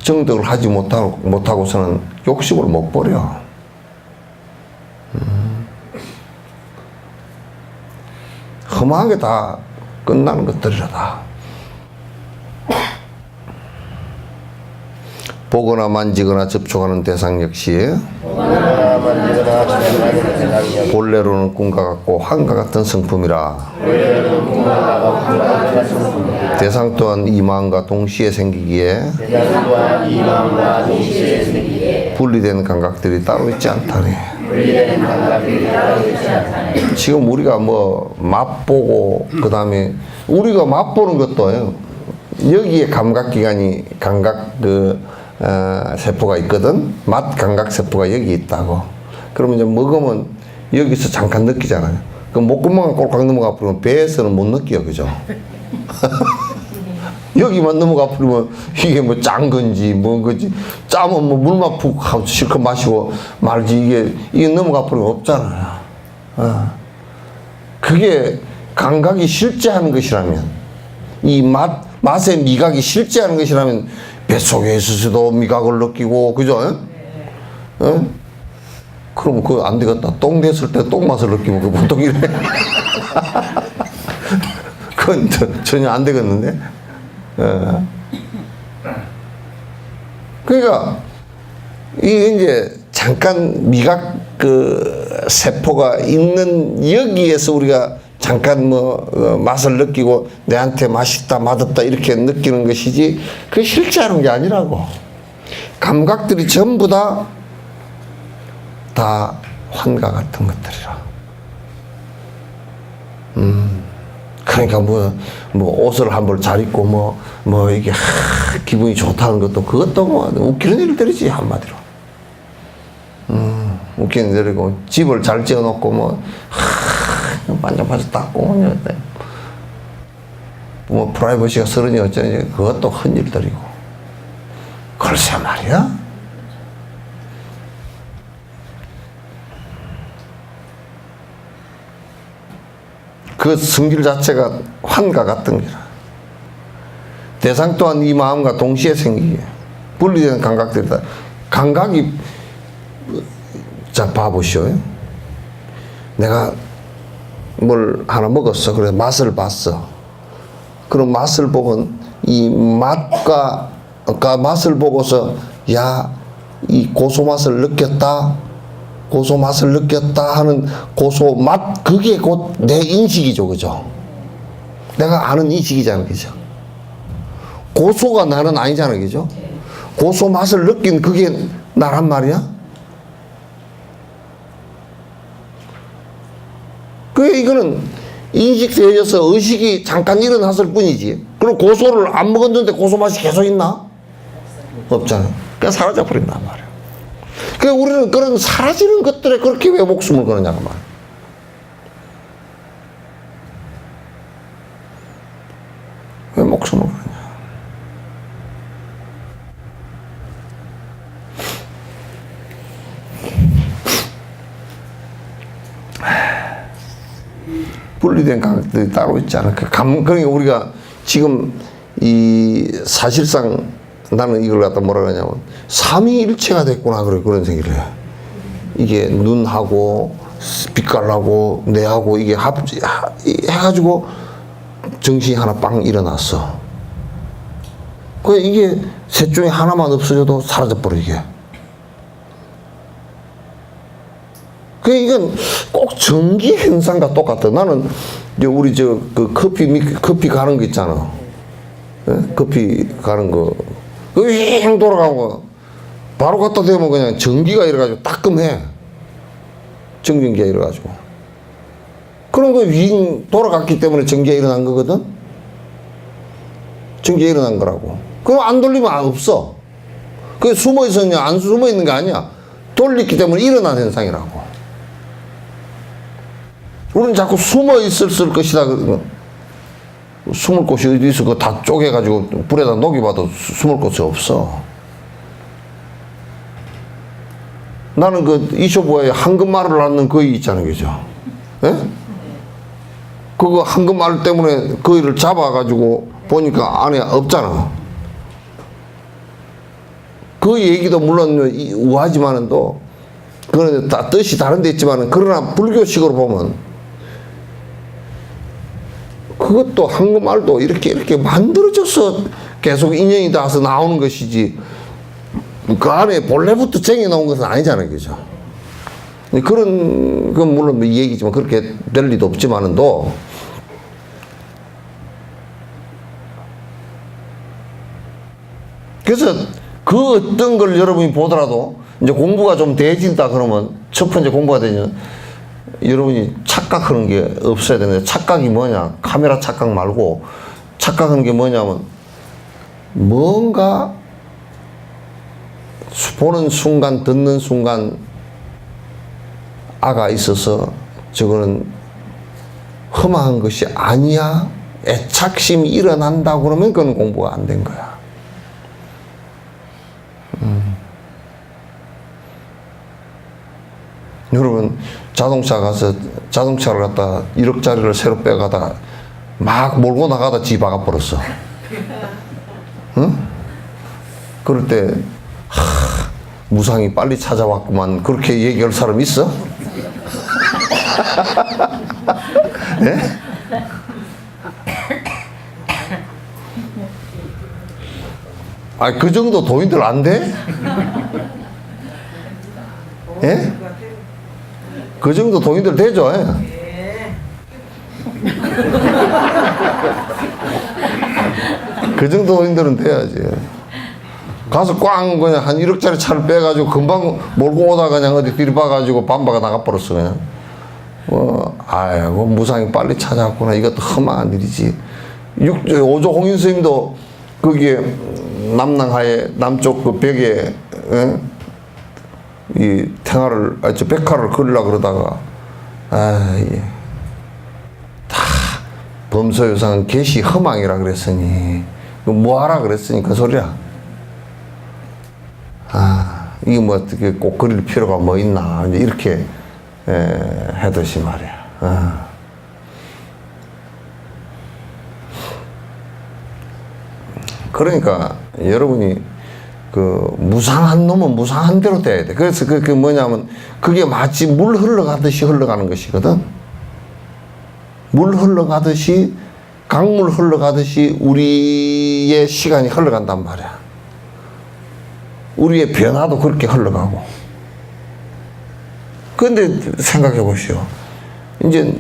정덕을 하지 못하고서는 욕심을 못 버려. 험하게 다 끝나는 것들이라 다. 보거나 만지거나 접촉하는 대상 역시 보거나 만지거나 조종하는 대상이요 본래로는 꿈과 같고 환과 같은 성품이라 원래는 꿈과 같은 성품이라 대상 또한 이 마음과 동시에 생기기에 대상 또한 이 마음과 동시에 생기기에 분리된 감각들이 따로 있지 않다니. 분리된 감각이 따로 있지 않다니 지금 우리가 뭐 맛보고 그다음에 우리가 맛보는 것도 여기에 감각기관이 감각 세포가 있거든. 맛 감각 세포가 여기 있다고. 그러면 이제 먹으면 여기서 잠깐 느끼잖아요. 그 목구멍 꼴깍 넘어가 버리면 배에서는 못 느껴요, 그죠? 여기만 넘어가 버리면 이게 뭐 짠 건지 뭔 건지 짜면 뭐 물만 푹 하고 실컷 마시고 말지 이게 넘어가 버리면 없잖아요. 그게 감각이 실제하는 것이라면 이 맛의 미각이 실제하는 것이라면 뱃속에 있어서도 미각을 느끼고 그죠? 그럼 그거 안 되겠다. 똥 됐을 때 똥 맛을 느끼면 그 보통 이래. 그건 전혀 안 되겠는데. 그러니까 이게 이제 잠깐 미각 세포가 있는 여기에서 우리가 잠깐 맛을 느끼고 내한테 맛있다 맛없다 이렇게 느끼는 것이지 그게 실제하는 게 아니라고. 감각들이 전부 다 환과 같은 것들이라. 그러니까 옷을 한 벌 잘 입고 이게 기분이 좋다는 것도 그것도 웃기는 일들이지 한마디로. 웃기는 일이고 집을 잘 지어놓고 반짝반짝 닦고 프라이버시가 서른이 어쩌니 그것도 큰 일들이고. 글쎄 말이야. 그 성질 자체가 환과 같은 게라. 대상 또한 이 마음과 동시에 생기게 분리되는 감각들이다. 감각이 자 봐보시오. 내가 뭘 하나 먹었어. 그래 맛을 봤어. 그럼 맛을 보면 이 맛과 맛을 보고서 이 고소 맛을 느꼈다. 고소 맛을 느꼈다 하는 고소 맛 그게 곧 내 인식이죠, 그죠? 내가 아는 인식이잖아, 그죠? 고소가 나는 아니잖아, 그죠? 고소 맛을 느낀 그게 나란 말이야? 그게 이거는 인식되어져서 의식이 잠깐 일어났을 뿐이지. 그럼 고소를 안 먹었는데 고소 맛이 계속 있나? 없잖아. 그냥 사라져 버린단 말이야. 그러니까 우리는 그런 사라지는 것들에 그렇게 왜 목숨을 거느냐고 말이야. 왜 목숨을 거느냐. 분리된 감각들이 따로 있지 않아. 그러니까 우리가 지금 사실상 나는 이걸 갖다 뭐라 그러냐면 삼위일체가 됐구나 그런 생각을 해. 이게 눈하고 빛깔하고 뇌하고 이게 해가지고 정신이 하나 빵 일어났어. 그 이게 셋 중에 하나만 없어져도 사라져버려 이게. 그 이건 꼭 전기 현상과 똑같아. 나는 우리 커피 가는 거 있잖아. 커피 가는 거. 윙 돌아가고 바로 갖다 대면 그냥 전기가 이래가지고 따끔해. 정전기가 이래가지고. 그런 거 윙 돌아갔기 때문에 전기가 일어난 거거든. 전기가 일어난 거라고. 그럼 안 돌리면 없어. 그게 숨어 있었냐 안 숨어 있는 게 아니야. 돌렸기 때문에 일어난 현상이라고. 우리는 자꾸 숨어 있을 것이다. 숨을 곳이 어디 있어? 그거 다 쪼개가지고 불에다 녹여봐도 숨을 곳이 없어. 나는 이쇼부에 황금말을 낳는 거위 있잖아요, 그죠? 예? 그거 황금말 때문에 거위를 잡아가지고 보니까 안에 없잖아. 그 얘기도 물론 우하지만은 또, 그건 다 뜻이 다른 데 있지만은, 그러나 불교식으로 보면, 그것도 한국말도 이렇게 만들어져서 계속 인연이 닿아서 나오는 것이지 그 안에 본래부터 쟁여 놓은 것은 아니잖아요, 그죠? 그런 건 물론 이 얘기지만 그렇게 될 리도 없지만은도 그래서 그 어떤 걸 여러분이 보더라도 이제 공부가 좀 돼진다 그러면 첫 번째 공부가 되면 여러분이 착각하는 게 없어야 되는데 착각이 뭐냐? 카메라 착각 말고 착각하는 게 뭐냐면 뭔가 보는 순간 듣는 순간 아가 있어서 저거는 험한 것이 아니야 애착심이 일어난다 그러면 그건 공부가 안 된 거야. 여러분 자동차 가서 자동차를 갖다 1억짜리를 새로 빼가다가 막 몰고 나가다 지 박아버렸어. 응? 그럴 때 무상이 빨리 찾아왔구만 그렇게 얘기할 사람 있어? 예? 그 정도 도인들 안 돼? 예? 그 정도 도인들 되죠? 예? 그 정도 도인들은 돼야지. 가서 꽝 그냥 한 1억짜리 차를 빼가지고 금방 몰고 오다가 그냥 어디 들이박아가지고 반바가 나가버렸어 그냥. 아이고 무상이 빨리 찾아왔구나. 이것도 험한 일이지. 5조 홍인 스님도 거기에 남낭하에 남쪽 그 벽에 이 탱화를 저 백화를 그리려고 그러다가 다 범소유상은 개시 허망이라 그랬으니 뭐하라 그랬으니 그 소리야. 이게 뭐 어떻게 꼭 그릴 필요가 뭐 있나 이제 이렇게 하듯이 말이야. 그러니까 여러분이 그 무상한 놈은 무상한 대로 돼야 돼. 그래서 그게 뭐냐면 그게 마치 물 흘러가듯이 흘러가는 것이거든. 물 흘러가듯이 강물 흘러가듯이 우리의 시간이 흘러간단 말이야. 우리의 변화도 그렇게 흘러가고. 그런데 생각해 보시오. 이제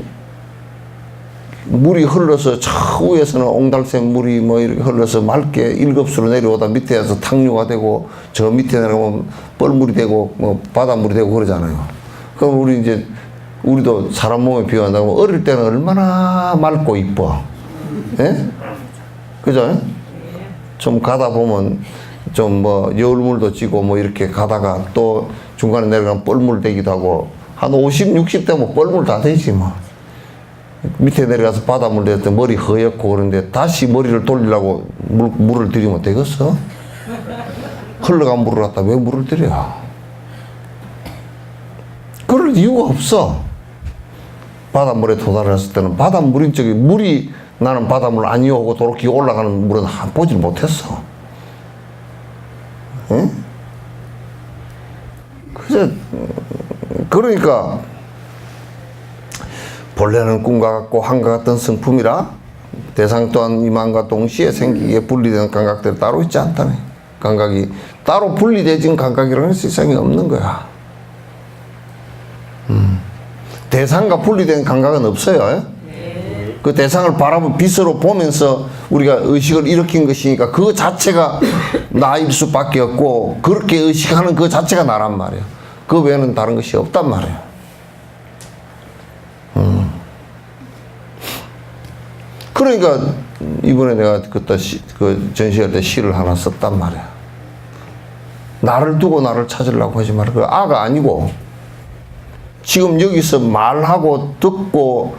물이 흘러서 저 위에서는 옹달샘 물이 뭐 이렇게 흘러서 맑게 1급수로 내려오다 밑에서 탕류가 되고 저 밑에 내려오면 뻘물이 되고 뭐 바닷물이 되고 그러잖아요. 그럼 우리도 사람 몸에 비유한다고 어릴 때는 얼마나 맑고 이뻐. 예? 그죠? 좀 가다 보면 좀 뭐 여울물도 찌고 뭐 이렇게 가다가 또 중간에 내려가면 뻘물 되기도 하고 한 50, 60 되면 뻘물 다 되지 뭐. 밑에 내려가서 바닷물 될 때 머리 허옇고 그런데 다시 머리를 돌리려고 물을 들이면 되겠어? 흘러간 물을 갖다 왜 물을 들여? 그럴 이유가 없어. 바닷물에 도달했을 때는 바닷물인 적이 물이 나는 바닷물 아니오 하고 도로 올라가는 물은 보질 못했어. 응? 그러니까 본래는 꿈과 같고 한과 같은 성품이라 대상 또한 이만과 동시에 생기기에 분리되는 감각들이 따로 있지 않다네. 감각이 따로 분리되진 감각이라는 세상에 없는 거야. 대상과 분리된 감각은 없어요. 그 대상을 바라보면 빛으로 보면서 우리가 의식을 일으킨 것이니까 그 자체가 나일 수밖에 없고 그렇게 의식하는 그 자체가 나란 말이야. 그 외에는 다른 것이 없단 말이야. 그러니까 이번에 내가 그때 그 전시할 때 시를 하나 썼단 말이야. 나를 두고 나를 찾으려고 하지 마라. 그 아가 아니고 지금 여기서 말하고 듣고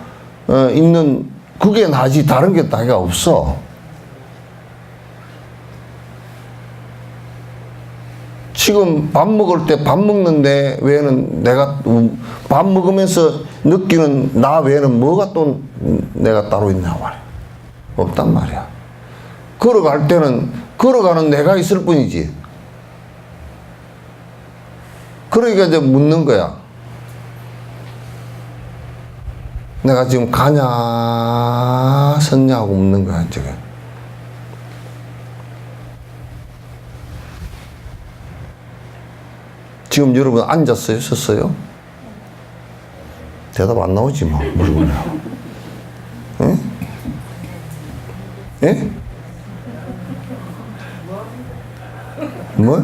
있는 그게 나지 다른 게 나가 없어. 지금 밥 먹을 때 밥 먹는데 외에는 내가 밥 먹으면서 느끼는 나 외에는 뭐가 또 내가 따로 있냐 말이야. 없단 말이야. 걸어갈 때는 걸어가는 내가 있을 뿐이지. 그러니까 이제 묻는 거야. 내가 지금 가냐 섰냐고 묻는 거야 지금. 지금 여러분 앉았어요 섰어요? 대답 안 나오지 뭐. 뭘 그래. 예? 예? 뭐?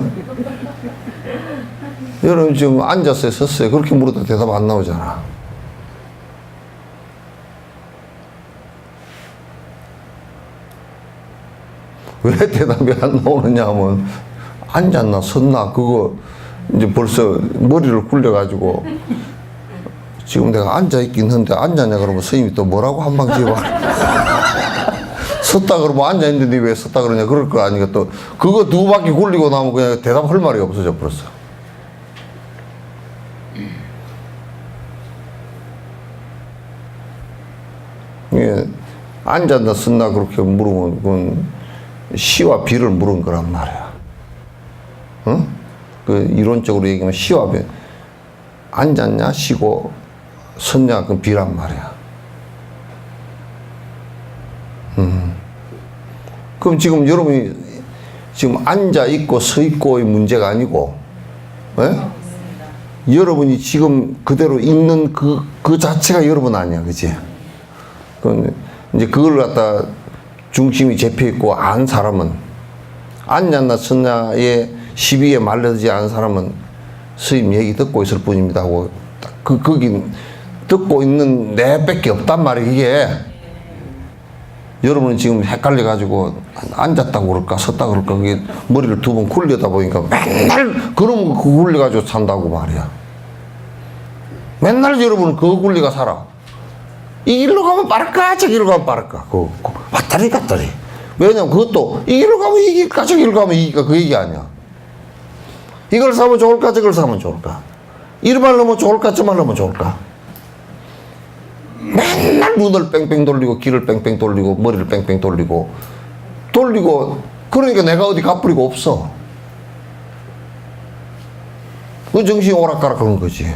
여러분 지금 앉았어요, 섰어요? 그렇게 물어도 대답 안 나오잖아. 왜 대답이 안 나오느냐 하면 앉았나 섰나 그거 이제 벌써 머리를 굴려가지고 지금 내가 앉아있긴 한데 앉았냐 그러면 스님이 또 뭐라고 한 방 지어봐. 섰다 그러면 앉아있는데 왜 섰다 그러냐 그럴 거 아니까 또 그거 두 바퀴 굴리고 나면 그냥 대답할 말이 없어져 버렸어. 예, 앉았나 섰나 그렇게 물으면 그건 시와 비를 물은 거란 말이야. 응? 그 이론적으로 얘기하면 시와 비 앉았냐 쉬고 섰냐 그 비란 말이야. 그럼 지금 여러분이 지금 앉아 있고 서 있고의 문제가 아니고, 예? 여러분이 지금 그대로 있는 그 자체가 여러분 아니야, 그치? 이제 그걸 갖다 중심이 잡혀 있고 안 사람은 앉았나 섰냐의 시비에 말려들지 않은 사람은 스님 얘기 듣고 있을 뿐입니다 하고 거기 듣고 있는 내밖에 없단 말이야 이게. 여러분은 지금 헷갈려 가지고 앉았다고 그럴까 섰다 그럴까 그게 머리를 두 번 굴려다 보니까 맨날 그런 거 굴려 가지고 산다고 말이야. 맨날 여러분은 그거 굴리가 살아. 이 길로 가면 빠를까 저 길로 가면 빠를까 그 왔다리 갔다리. 왜냐면 그것도 이 길로 가면 이길까 저 길로 가면 이길까 그 얘기 아니야. 이걸 사면 좋을까 저걸 사면 좋을까 이를 바르면 좋을까 저 바르면 좋을까. 맨날 눈을 뺑뺑 돌리고 귀를 뺑뺑 돌리고 머리를 뺑뺑 돌리고 그러니까 내가 어디 가쁘리고 없어. 그 정신이 오락가락 하는 거지.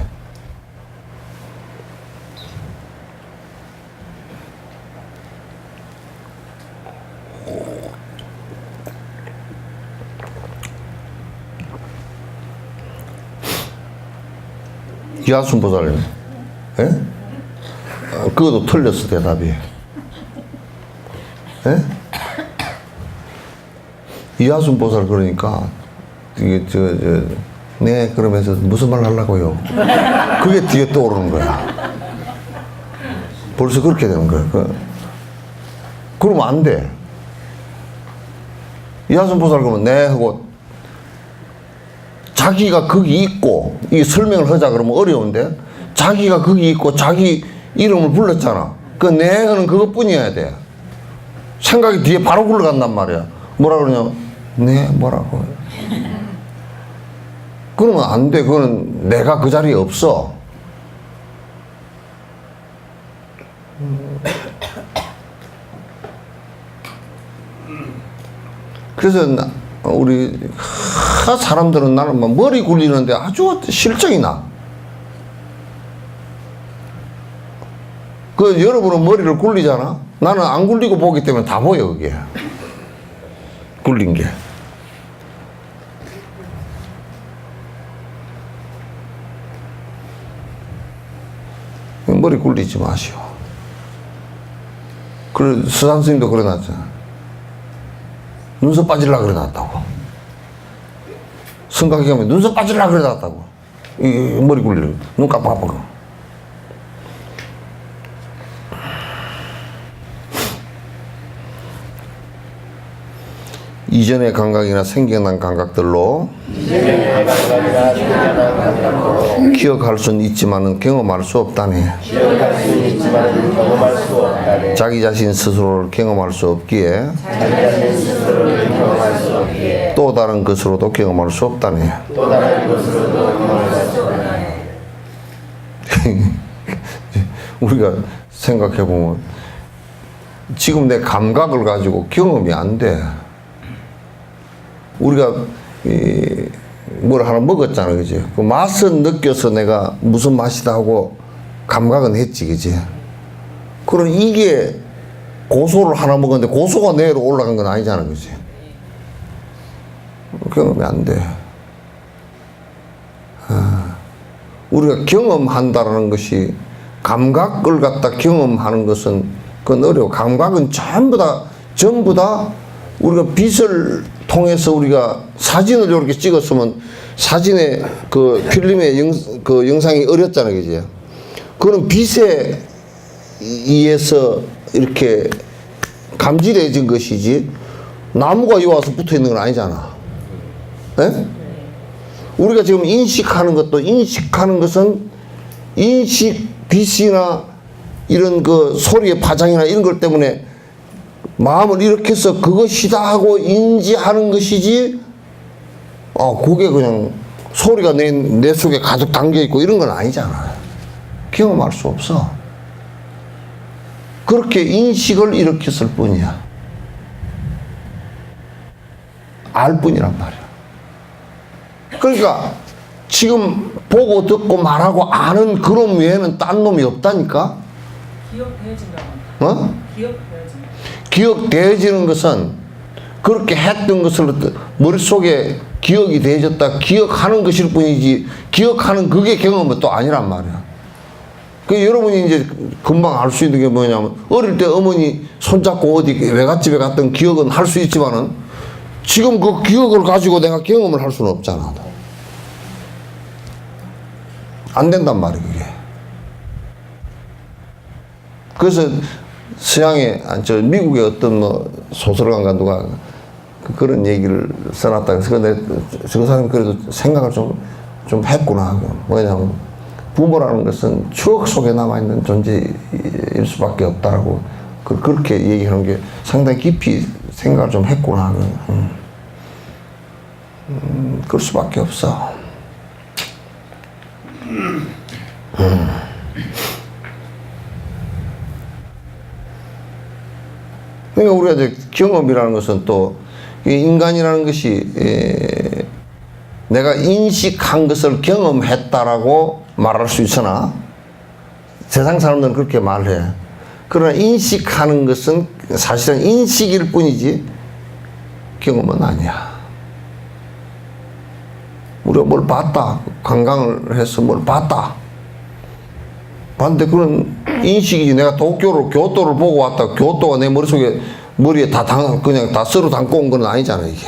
이하순보살님, 예? 그것도 틀렸어 대답이. 예? 이하순보살 그러니까 이게 네 그러면서 무슨 말 하려고요? 그게 뒤에 떠오르는 거야. 벌써 그렇게 되는 거야. 그러면 안 돼. 이하순보살 그러면 네 하고 자기가 거기 있고 이 설명을 하자 그러면 어려운데 자기가 거기 있고 자기 이름을 불렀잖아. 그 네 하는 그것뿐이어야 돼. 생각이 뒤에 바로 굴러간단 말이야. 뭐라 그러냐? 네 뭐라고. 그러면 안 돼. 그거는 내가 그 자리에 없어. 그래서 우리 사람들은 나는 막 머리 굴리는데 아주 실정이 나. 그 여러분은 머리를 굴리잖아. 나는 안 굴리고 보기 때문에 다 보여 그게. 굴린 게. 머리 굴리지 마시오. 그래 수산 스님도 그래 놨잖아. 눈썹 빠질라 그래 놨다고. 성각이 가면 눈썹 빠질라 그래 놨다고. 이 머리 굴리려 눈 깜빡깜빡. 이전의 감각이나 생겨난 감각들로 기억할 수는 있지만은 경험할 수 없다네. 자기 자신 스스로를 경험할 수 없기에 또 다른 것으로도 경험할 수 없다네. 우리가 생각해 보면 지금 내 감각을 가지고 경험이 안 돼. 우리가 뭘 하나 먹었잖아, 그지? 그 맛은 느껴서 내가 무슨 맛이다 하고 감각은 했지, 그지? 그럼 이게 고소를 하나 먹었는데 고소가 뇌로 올라간 건 아니잖아, 그지? 경험이 안 돼. 우리가 경험한다라는 것이 감각을 갖다 경험하는 것은 그건 어려워. 감각은 전부 다 우리가 빛을 통해서 우리가 사진을 이렇게 찍었으면 사진의 그 필름의 그 영상이 어렸잖아요. 그지? 그런 빛에 의해서 이렇게 감지되어진 것이지 나무가 여기 와서 붙어 있는 건 아니잖아. 네? 우리가 지금 인식하는 것은 인식 빛이나 이런 그 소리의 파장이나 이런 것 때문에 마음을 이렇게 해서 그것이다 하고 인지하는 것이지, 그게 그냥 소리가 내 속에 가득 담겨 있고 이런 건 아니잖아. 경험할 수 없어. 그렇게 인식을 일으켰을 뿐이야. 알 뿐이란 말이야. 그러니까 지금 보고 듣고 말하고 아는 그놈 외에는 딴 놈이 없다니까? 기억되어진다고. 기억되어진다. 기억되어지는 것은 그렇게 했던 것을 머릿속에 기억이 되어졌다 기억하는 것일 뿐이지 기억하는 그게 경험은 또 아니란 말이야. 그 여러분이 이제 금방 알 수 있는 게 뭐냐면 어릴 때 어머니 손잡고 어디 외갓집에 갔던 기억은 할 수 있지만은 지금 그 기억을 가지고 내가 경험을 할 수는 없잖아. 안 된단 말이야 그게. 그래서 서양의 미국의 어떤 뭐 소설가인가 누가 그런 얘기를 써놨다. 그래서 근데 저 사람이 그래도 생각을 좀 했구나. 뭐냐면 부모라는 것은 추억 속에 남아있는 존재일 수밖에 없다라고 그렇게 얘기하는 게 상당히 깊이 생각을 좀 했구나. 그럴 수밖에 없어. 그러니까 우리가 이제 경험이라는 것은 또 인간이라는 것이 내가 인식한 것을 경험했다라고 말할 수 있으나 세상 사람들은 그렇게 말해. 그러나 인식하는 것은 사실은 인식일 뿐이지 경험은 아니야. 우리가 뭘 봤다. 관광을 해서 뭘 봤다. 봤는데 그런 인식이지. 내가 교토를 보고 왔다. 교토가 내 머리에 그냥 다 썰어 담고 온 건 아니잖아, 이게.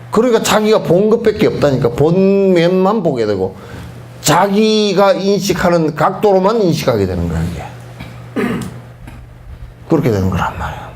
그러니까 자기가 본 것밖에 없다니까. 본 면만 보게 되고, 자기가 인식하는 각도로만 인식하게 되는 거야, 이게. 그렇게 되는 거란 말이야.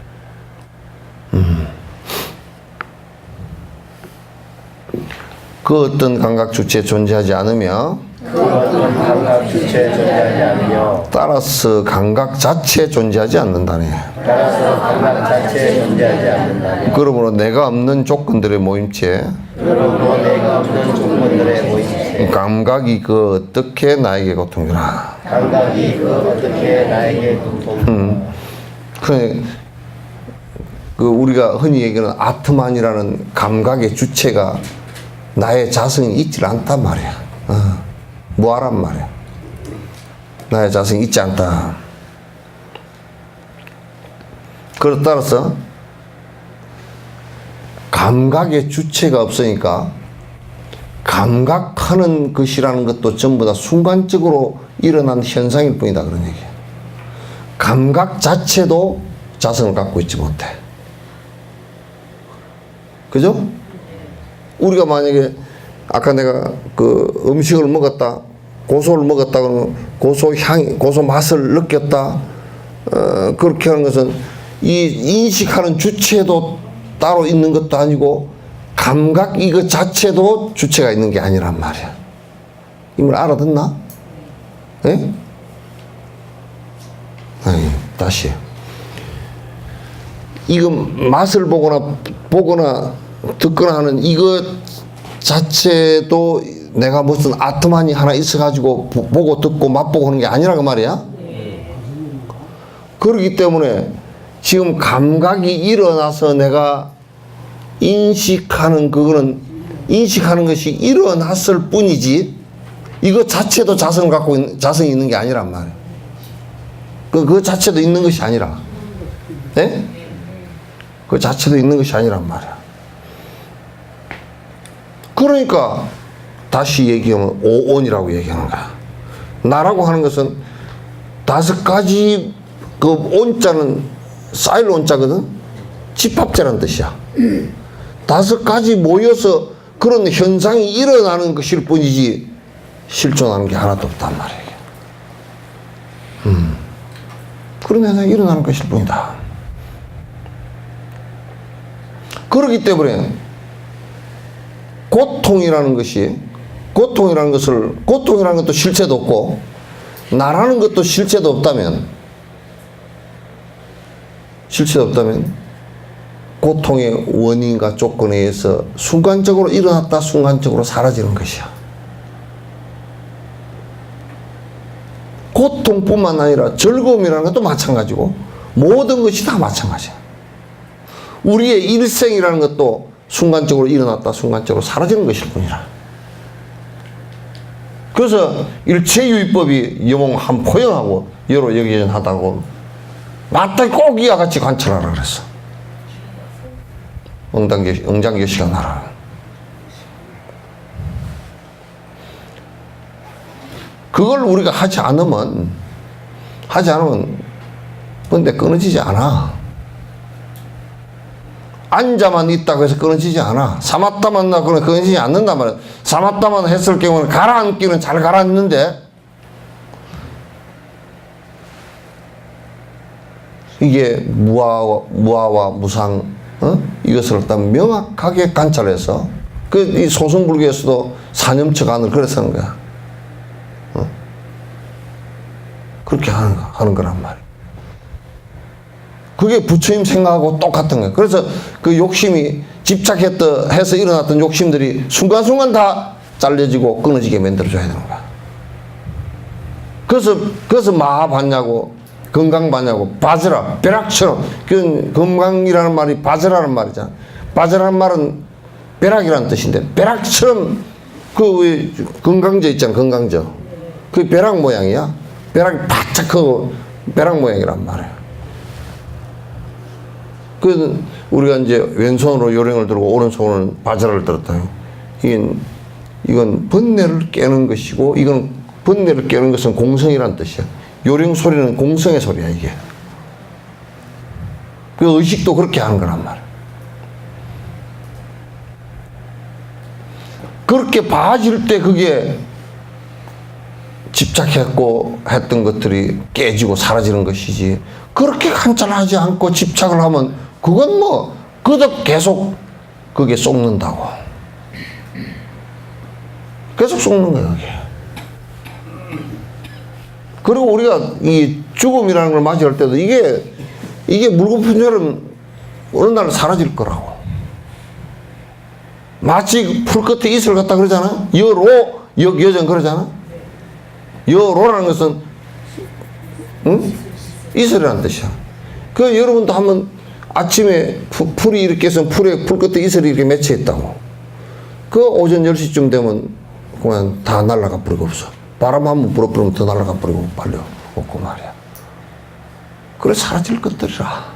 그 어떤 감각 주체에 존재하지 않으며 그 어떤 감각 주체에 존재하지 않으며 따라서 감각 자체에 존재하지 않는다네. 따라서 감각 자체에 존재하지 않는다며 그러므로 내가 없는 조건들의 모임체 그러므로 내가 없는 조건들의 모임체 감각이 그 어떻게 나에게 고통주나. 감각이 그 어떻게 나에게 고통 그 우리가 흔히 얘기하는 아트만이라는 감각의 주체가 나의 자성이 있질 않단 말이야. 뭐하란 말이야. 나의 자성이 있지 않다. 그렇다 따라서 감각의 주체가 없으니까 감각하는 것이라는 것도 전부 다 순간적으로 일어난 현상일 뿐이다 그런 얘기야. 감각 자체도 자성을 갖고 있지 못해. 그죠? 우리가 만약에 아까 내가 그 음식을 먹었다, 고소를 먹었다 그러면 고소 맛을 느꼈다. 그렇게 하는 것은 이 인식하는 주체도 따로 있는 것도 아니고 감각 이것 자체도 주체가 있는 게 아니란 말이야. 이 말 알아듣나? 예? 아니, 다시. 이거 맛을 보거나 듣거나 하는 이것 자체도 내가 무슨 아트만이 하나 있어가지고 보고 듣고 맛보고 하는 게 아니라 그 말이야. 그렇기 때문에 지금 감각이 일어나서 내가 인식하는 것이 일어났을 뿐이지 이것 자체도 자성이 있는 게 아니란 말이야. 그 자체도 있는 것이 아니라. 네? 그 자체도 있는 것이 아니란 말이야. 그러니까 다시 얘기하면 오온이라고 얘기하는 거야. 나라고 하는 것은 5가지 그 온자는 쌓일 온자거든. 집합제라는 뜻이야. 5가지 모여서 그런 현상이 일어나는 것일 뿐이지 실존하는 게 하나도 없단 말이에요. 그런 현상이 일어나는 것일 뿐이다. 그렇기 때문에 고통이라는 것도 실체도 없고 나라는 것도 실체도 없다면 고통의 원인과 조건에 의해서 순간적으로 일어났다 순간적으로 사라지는 것이야. 고통뿐만 아니라 즐거움이라는 것도 마찬가지고 모든 것이 다 마찬가지야. 우리의 일생이라는 것도 순간적으로 일어났다 순간적으로 사라지는 것일 뿐이라. 그래서 일체유의법이 영웅한 포용하고 여로 여기전하다고 마땅히 꼭 이와 같이 관찰하라 그랬어. 응장교시가 나라. 그걸 우리가 하지 않으면 근데 끊어지지 않아. 앉아만 있다고 해서 끊어지지 않아. 사마타만 나고 끊어지지 않는단 말이야. 사마타만 했을 경우는 가라앉기는 잘 가라앉는데 이게 무아와 무상 이것을 일단 명확하게 관찰해서 이 소승불교에서도 사념처간을 그래서 하는 거야. 그렇게 하는 거란 말이야. 그게 부처님 생각하고 똑같은 거야. 그래서 그 욕심이 집착해서 일어났던 욕심들이 순간순간 다 잘려지고 끊어지게 만들어줘야 되는 거야. 그래서 마하받냐고 건강받냐고 바즈라 벼락처럼 그 건강이라는 말이 바즈라는 말이잖아. 바즈라는 말은 벼락이라는 뜻인데 벼락처럼 그 건강저 있잖아. 건강저 그 벼락 모양이야. 벼락이 바짝 크고 벼락 모양이란 말이야. 그 우리가 이제 왼손으로 요령을 들고 오른손으로 바즈라를 들었다. 이건 번뇌를 깨는 것이고 이건 번뇌를 깨는 것은 공성이란 뜻이야. 요령 소리는 공성의 소리야 이게. 그 의식도 그렇게 하는 거란 말이야. 그렇게 봐질 때 그게 집착했고 했던 것들이 깨지고 사라지는 것이지. 그렇게 관찰하지 않고 집착을 하면 그건 그도 계속 그게 쏟는다고. 계속 쏟는 거야 그게. 그리고 우리가 이 죽음이라는 걸 맞이할 때도 이게 물거품처럼 어느 날 사라질 거라고. 마치 풀 끝에 이슬 같다 그러잖아. 여전 그러잖아. 여로라는 것은 이슬이라는 뜻이야. 그 여러분도 한번 아침에 풀이 이렇게 해서 풀 끝에 이슬이 이렇게 맺혀 있다고. 그 오전 10시쯤 되면 그냥 다 날아가 버리고 없어. 바람 한번 불어버리면 더 날아가 버리고 빨려 없고 말이야. 그래 사라질 것들이라.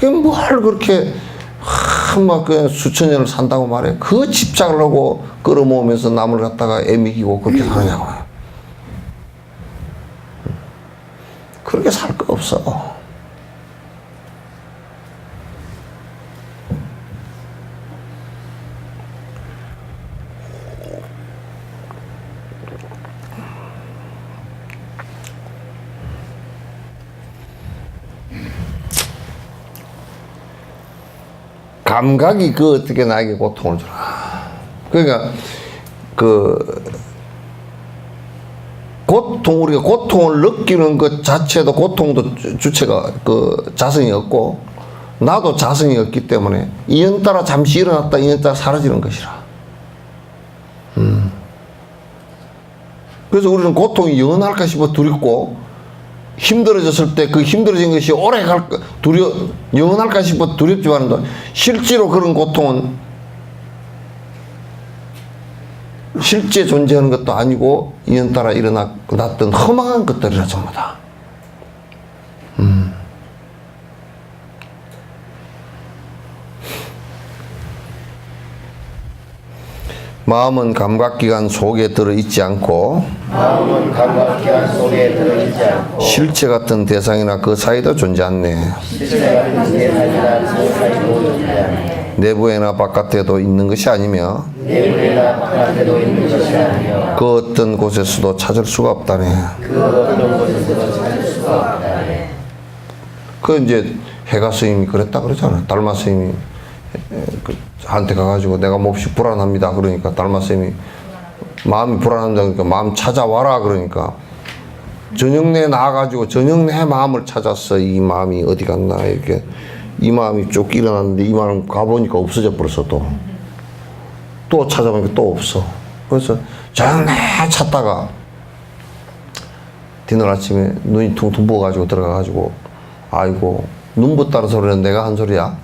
뭘 그렇게 막 그냥 수천 년을 산다고 말해. 그 집착을 하고 끌어모으면서 남을 갖다가 애미기고 그렇게 하느냐고. 그렇게 살 거 없어. 감각이 어떻게 나에게 고통을 주나. 그러니까 우리가 고통을 느끼는 것 자체도 고통도 주체가 자성이 없고 나도 자성이 없기 때문에 이연따라 잠시 일어났다 이연따라 사라지는 것이라. 그래서 우리는 고통이 영원할까 싶어 두렵고 힘들어졌을 때 그 힘들어진 것이 오래 영원할까 싶어 두렵지만 실제로 그런 고통은 실제 존재하는 것도 아니고 인연따라 일어났던 허망한 것들이라 전부 다. 마음은 감각기관 속에 들어있지 않고 마음은 감각기관 속에 들어있지 않고 실체 같은 대상이나 그 사이도 존재 않네. 실체 같은 대상이나 그 사이도 존재하네. 내부에나 바깥에도 있는 것이 아니며 내부에나 바깥에도 있는 것이 아니요 그 어떤 곳에서도 찾을 수가 없다네. 그 어떤 곳에서도 찾을 수가 없다네. 그 이제 해가 스님이 그랬다 그러잖아. 달마 스님이 한테 가가지고 내가 몹시 불안합니다. 그러니까 달마 스님이 마음이 불안한다 그러니까 마음 찾아와라 그러니까 저녁내 나와가지고 저녁내 마음을 찾았어. 이 마음이 어디 갔나 이렇게 이 마음이 쭉 일어났는데 이 마음 가보니까 없어져 버렸어. 또 찾아보니까 또 없어. 그래서 저녁내 찾다가 디너 아침에 눈이 퉁퉁 부어가지고 들어가가지고 아이고 눈 부었다는 소리는 내가 한 소리야.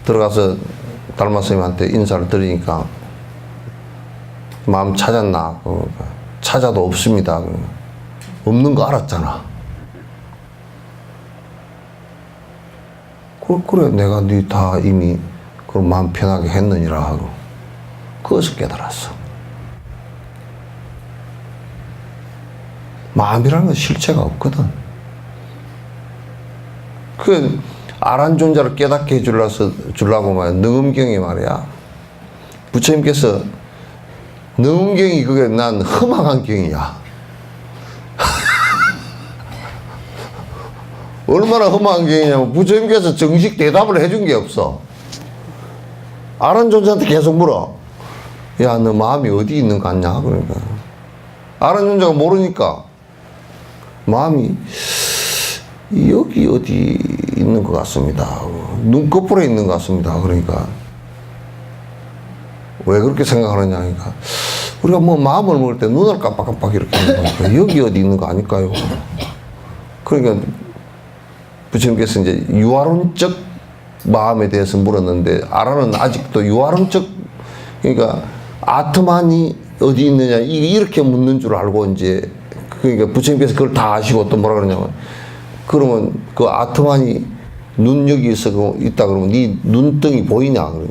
들어가서 달마 스님한테 인사를 드리니까 마음 찾았나? 그러니까 찾아도 없습니다. 없는 거 알았잖아. 그래 내가 네 다 이미 그럼 마음 편하게 했느니라 하고 그것을 깨달았어. 마음이라는 건 실체가 없거든. 그 아란 존재를 깨닫게 해주려고 말이야. 능음경이 말이야. 부처님께서 능음경이 그게 난 험악한 경이야. 얼마나 험한 경이냐면 부처님께서 정식 대답을 해준 게 없어. 아란 존재한테 계속 물어. 야, 너 마음이 어디 있는 거 같냐? 그러니까. 아란 존재가 모르니까 마음이 여기 어디 있는 것 같습니다. 눈꺼풀에 있는 것 같습니다. 그러니까 왜 그렇게 생각하느냐 하니까 우리가 뭐 마음을 먹을 때 눈을 깜빡깜빡 이렇게 하는 거니까 여기 어디 있는 거 아닐까요? 그러니까 부처님께서 이제 유아론적 마음에 대해서 물었는데 아라는 아직도 유아론적 그러니까 아트만이 어디 있느냐 이렇게 묻는 줄 알고 이제 그러니까 부처님께서 그걸 다 아시고 또 뭐라 그러냐면 그러면 그 아트만이 눈 여기 있다 그러면 네 눈등이 보이냐 그러냐.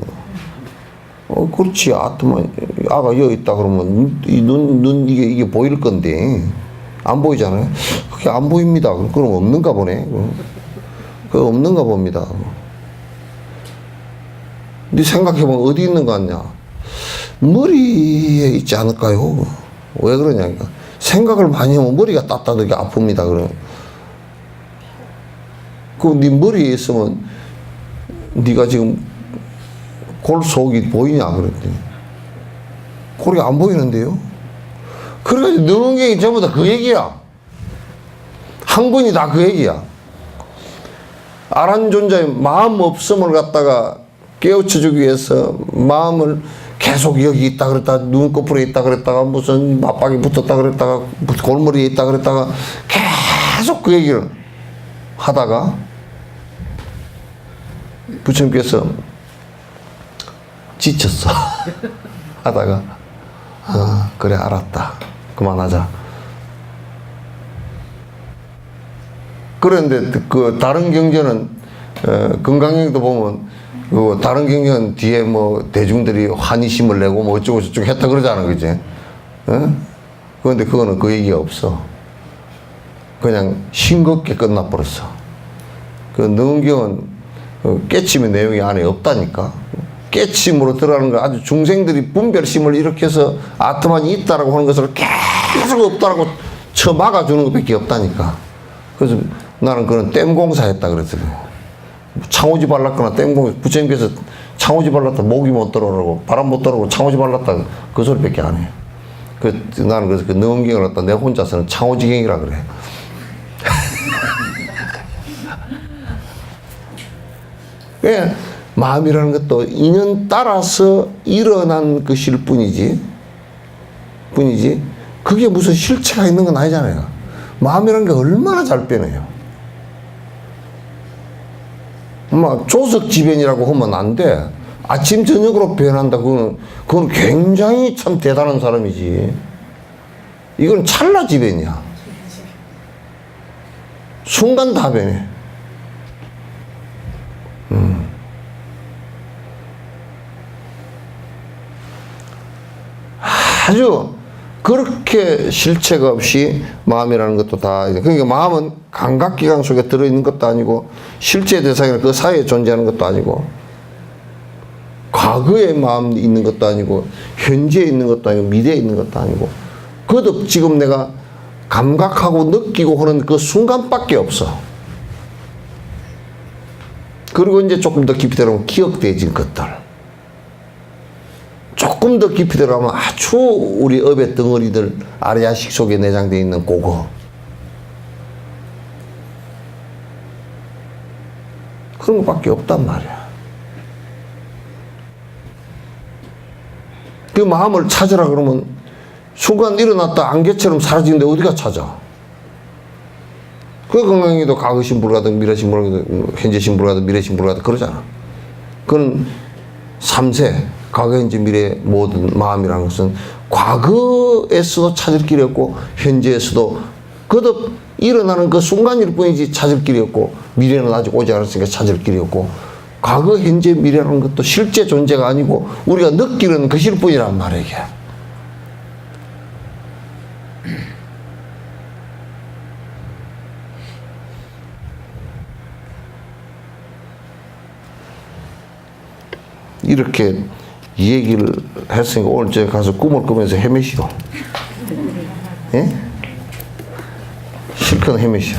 그렇지 아트만 아가 여기 있다 그러면 이 눈 이게 보일 건데 안 보이잖아요. 그게 안 보입니다. 그럼 없는가 보네. 그 없는가 봅니다. 네 생각해보면 어디 있는 거 같냐? 머리에 있지 않을까요? 왜 그러냐니까 생각을 많이 하면 머리가 따뜻하게 아픕니다. 그러면 네 머리에 있으면 네가 지금 골 속이 보이냐 그랬더니 골이 안 보이는데요. 그래가지고 능은경이 전부 다 그 얘기야. 한 권이 다 그 얘기야. 아란 존재의 마음 없음을 갖다가 깨우쳐주기 위해서 마음을 계속 여기 있다 그랬다가 눈꺼풀에 있다 그랬다가 무슨 맞박이 붙었다 그랬다가 골머리에 있다 그랬다가 계속 그 얘기를 하다가 부처님께서 지쳤어. 하다가 그래 알았다. 그만하자. 그런데 그 다른 경전은 건강경도 보면 그 다른 경전 뒤에 뭐 대중들이 환희심을 내고 뭐 어쩌고 저쩌고 했다 그러잖아, 그지? 그런데 그거는 그 얘기가 없어. 그냥 싱겁게 끝나버렸어. 그 능은경은 깨침의 내용이 안에 없다니까. 깨침으로 들어가는 거 아주 중생들이 분별심을 일으켜서 아트만이 있다라고 하는 것을 계속 없다라고 쳐막아주는 것밖에 없다니까. 그래서 나는 그런 땜공사 했다 그랬어요. 창호지 발랐거나 땜공, 부처님께서 창호지 발랐다 모기 못 들어오고 바람 못 들어오고 창호지 발랐다 그 소리밖에 안 해. 나는 그래서 그 능은경을 갖다 내 혼자서는 창호지경이라 그래. 예, 마음이라는 것도 인연 따라서 일어난 것일 뿐이지 그게 무슨 실체가 있는 건 아니잖아요. 마음이라는 게 얼마나 잘 변해요. 조석지변이라고 하면 안 돼. 아침 저녁으로 변한다. 그건 굉장히 참 대단한 사람이지. 이건 찰나지변이야. 순간 다 변해. 아주 그렇게 실체가 없이 마음이라는 것도 다, 그러니까 마음은 감각기관 속에 들어있는 것도 아니고 실제 대상이나 그 사이에 존재하는 것도 아니고 과거에 마음이 있는 것도 아니고 현재에 있는 것도 아니고 미래에 있는 것도 아니고 그것도 지금 내가 감각하고 느끼고 하는 그 순간밖에 없어. 그리고 이제 조금 더 깊이 들어가면 기억되어진 것들. 조금 더 깊이 들어가면 아주 우리 업의 덩어리들 아래야식 속에 내장되어 있는 그거. 그런 것밖에 없단 말이야. 그 마음을 찾으라 그러면 순간 일어났다 안개처럼 사라지는데 어디가 찾아? 그 건강에도 과거 신부를 가든 미래 신부를 가든 현재 신부를 가든 미래 신부를 가든 그러잖아. 그건 3세 과거 현재 미래 모든 마음이라는 것은 과거에서도 찾을 길이 없고 현재에서도 거듭 일어나는 그 순간일 뿐이지 찾을 길이 없고 미래는 아직 오지 않았으니까 찾을 길이 없고 과거 현재 미래라는 것도 실제 존재가 아니고 우리가 느끼는 것일 뿐이란 말이야 이게. 이렇게 얘기를 했으니까 오늘 제가 가서 꿈을 꾸면서 헤매시오. 예? 실컷 헤매시오.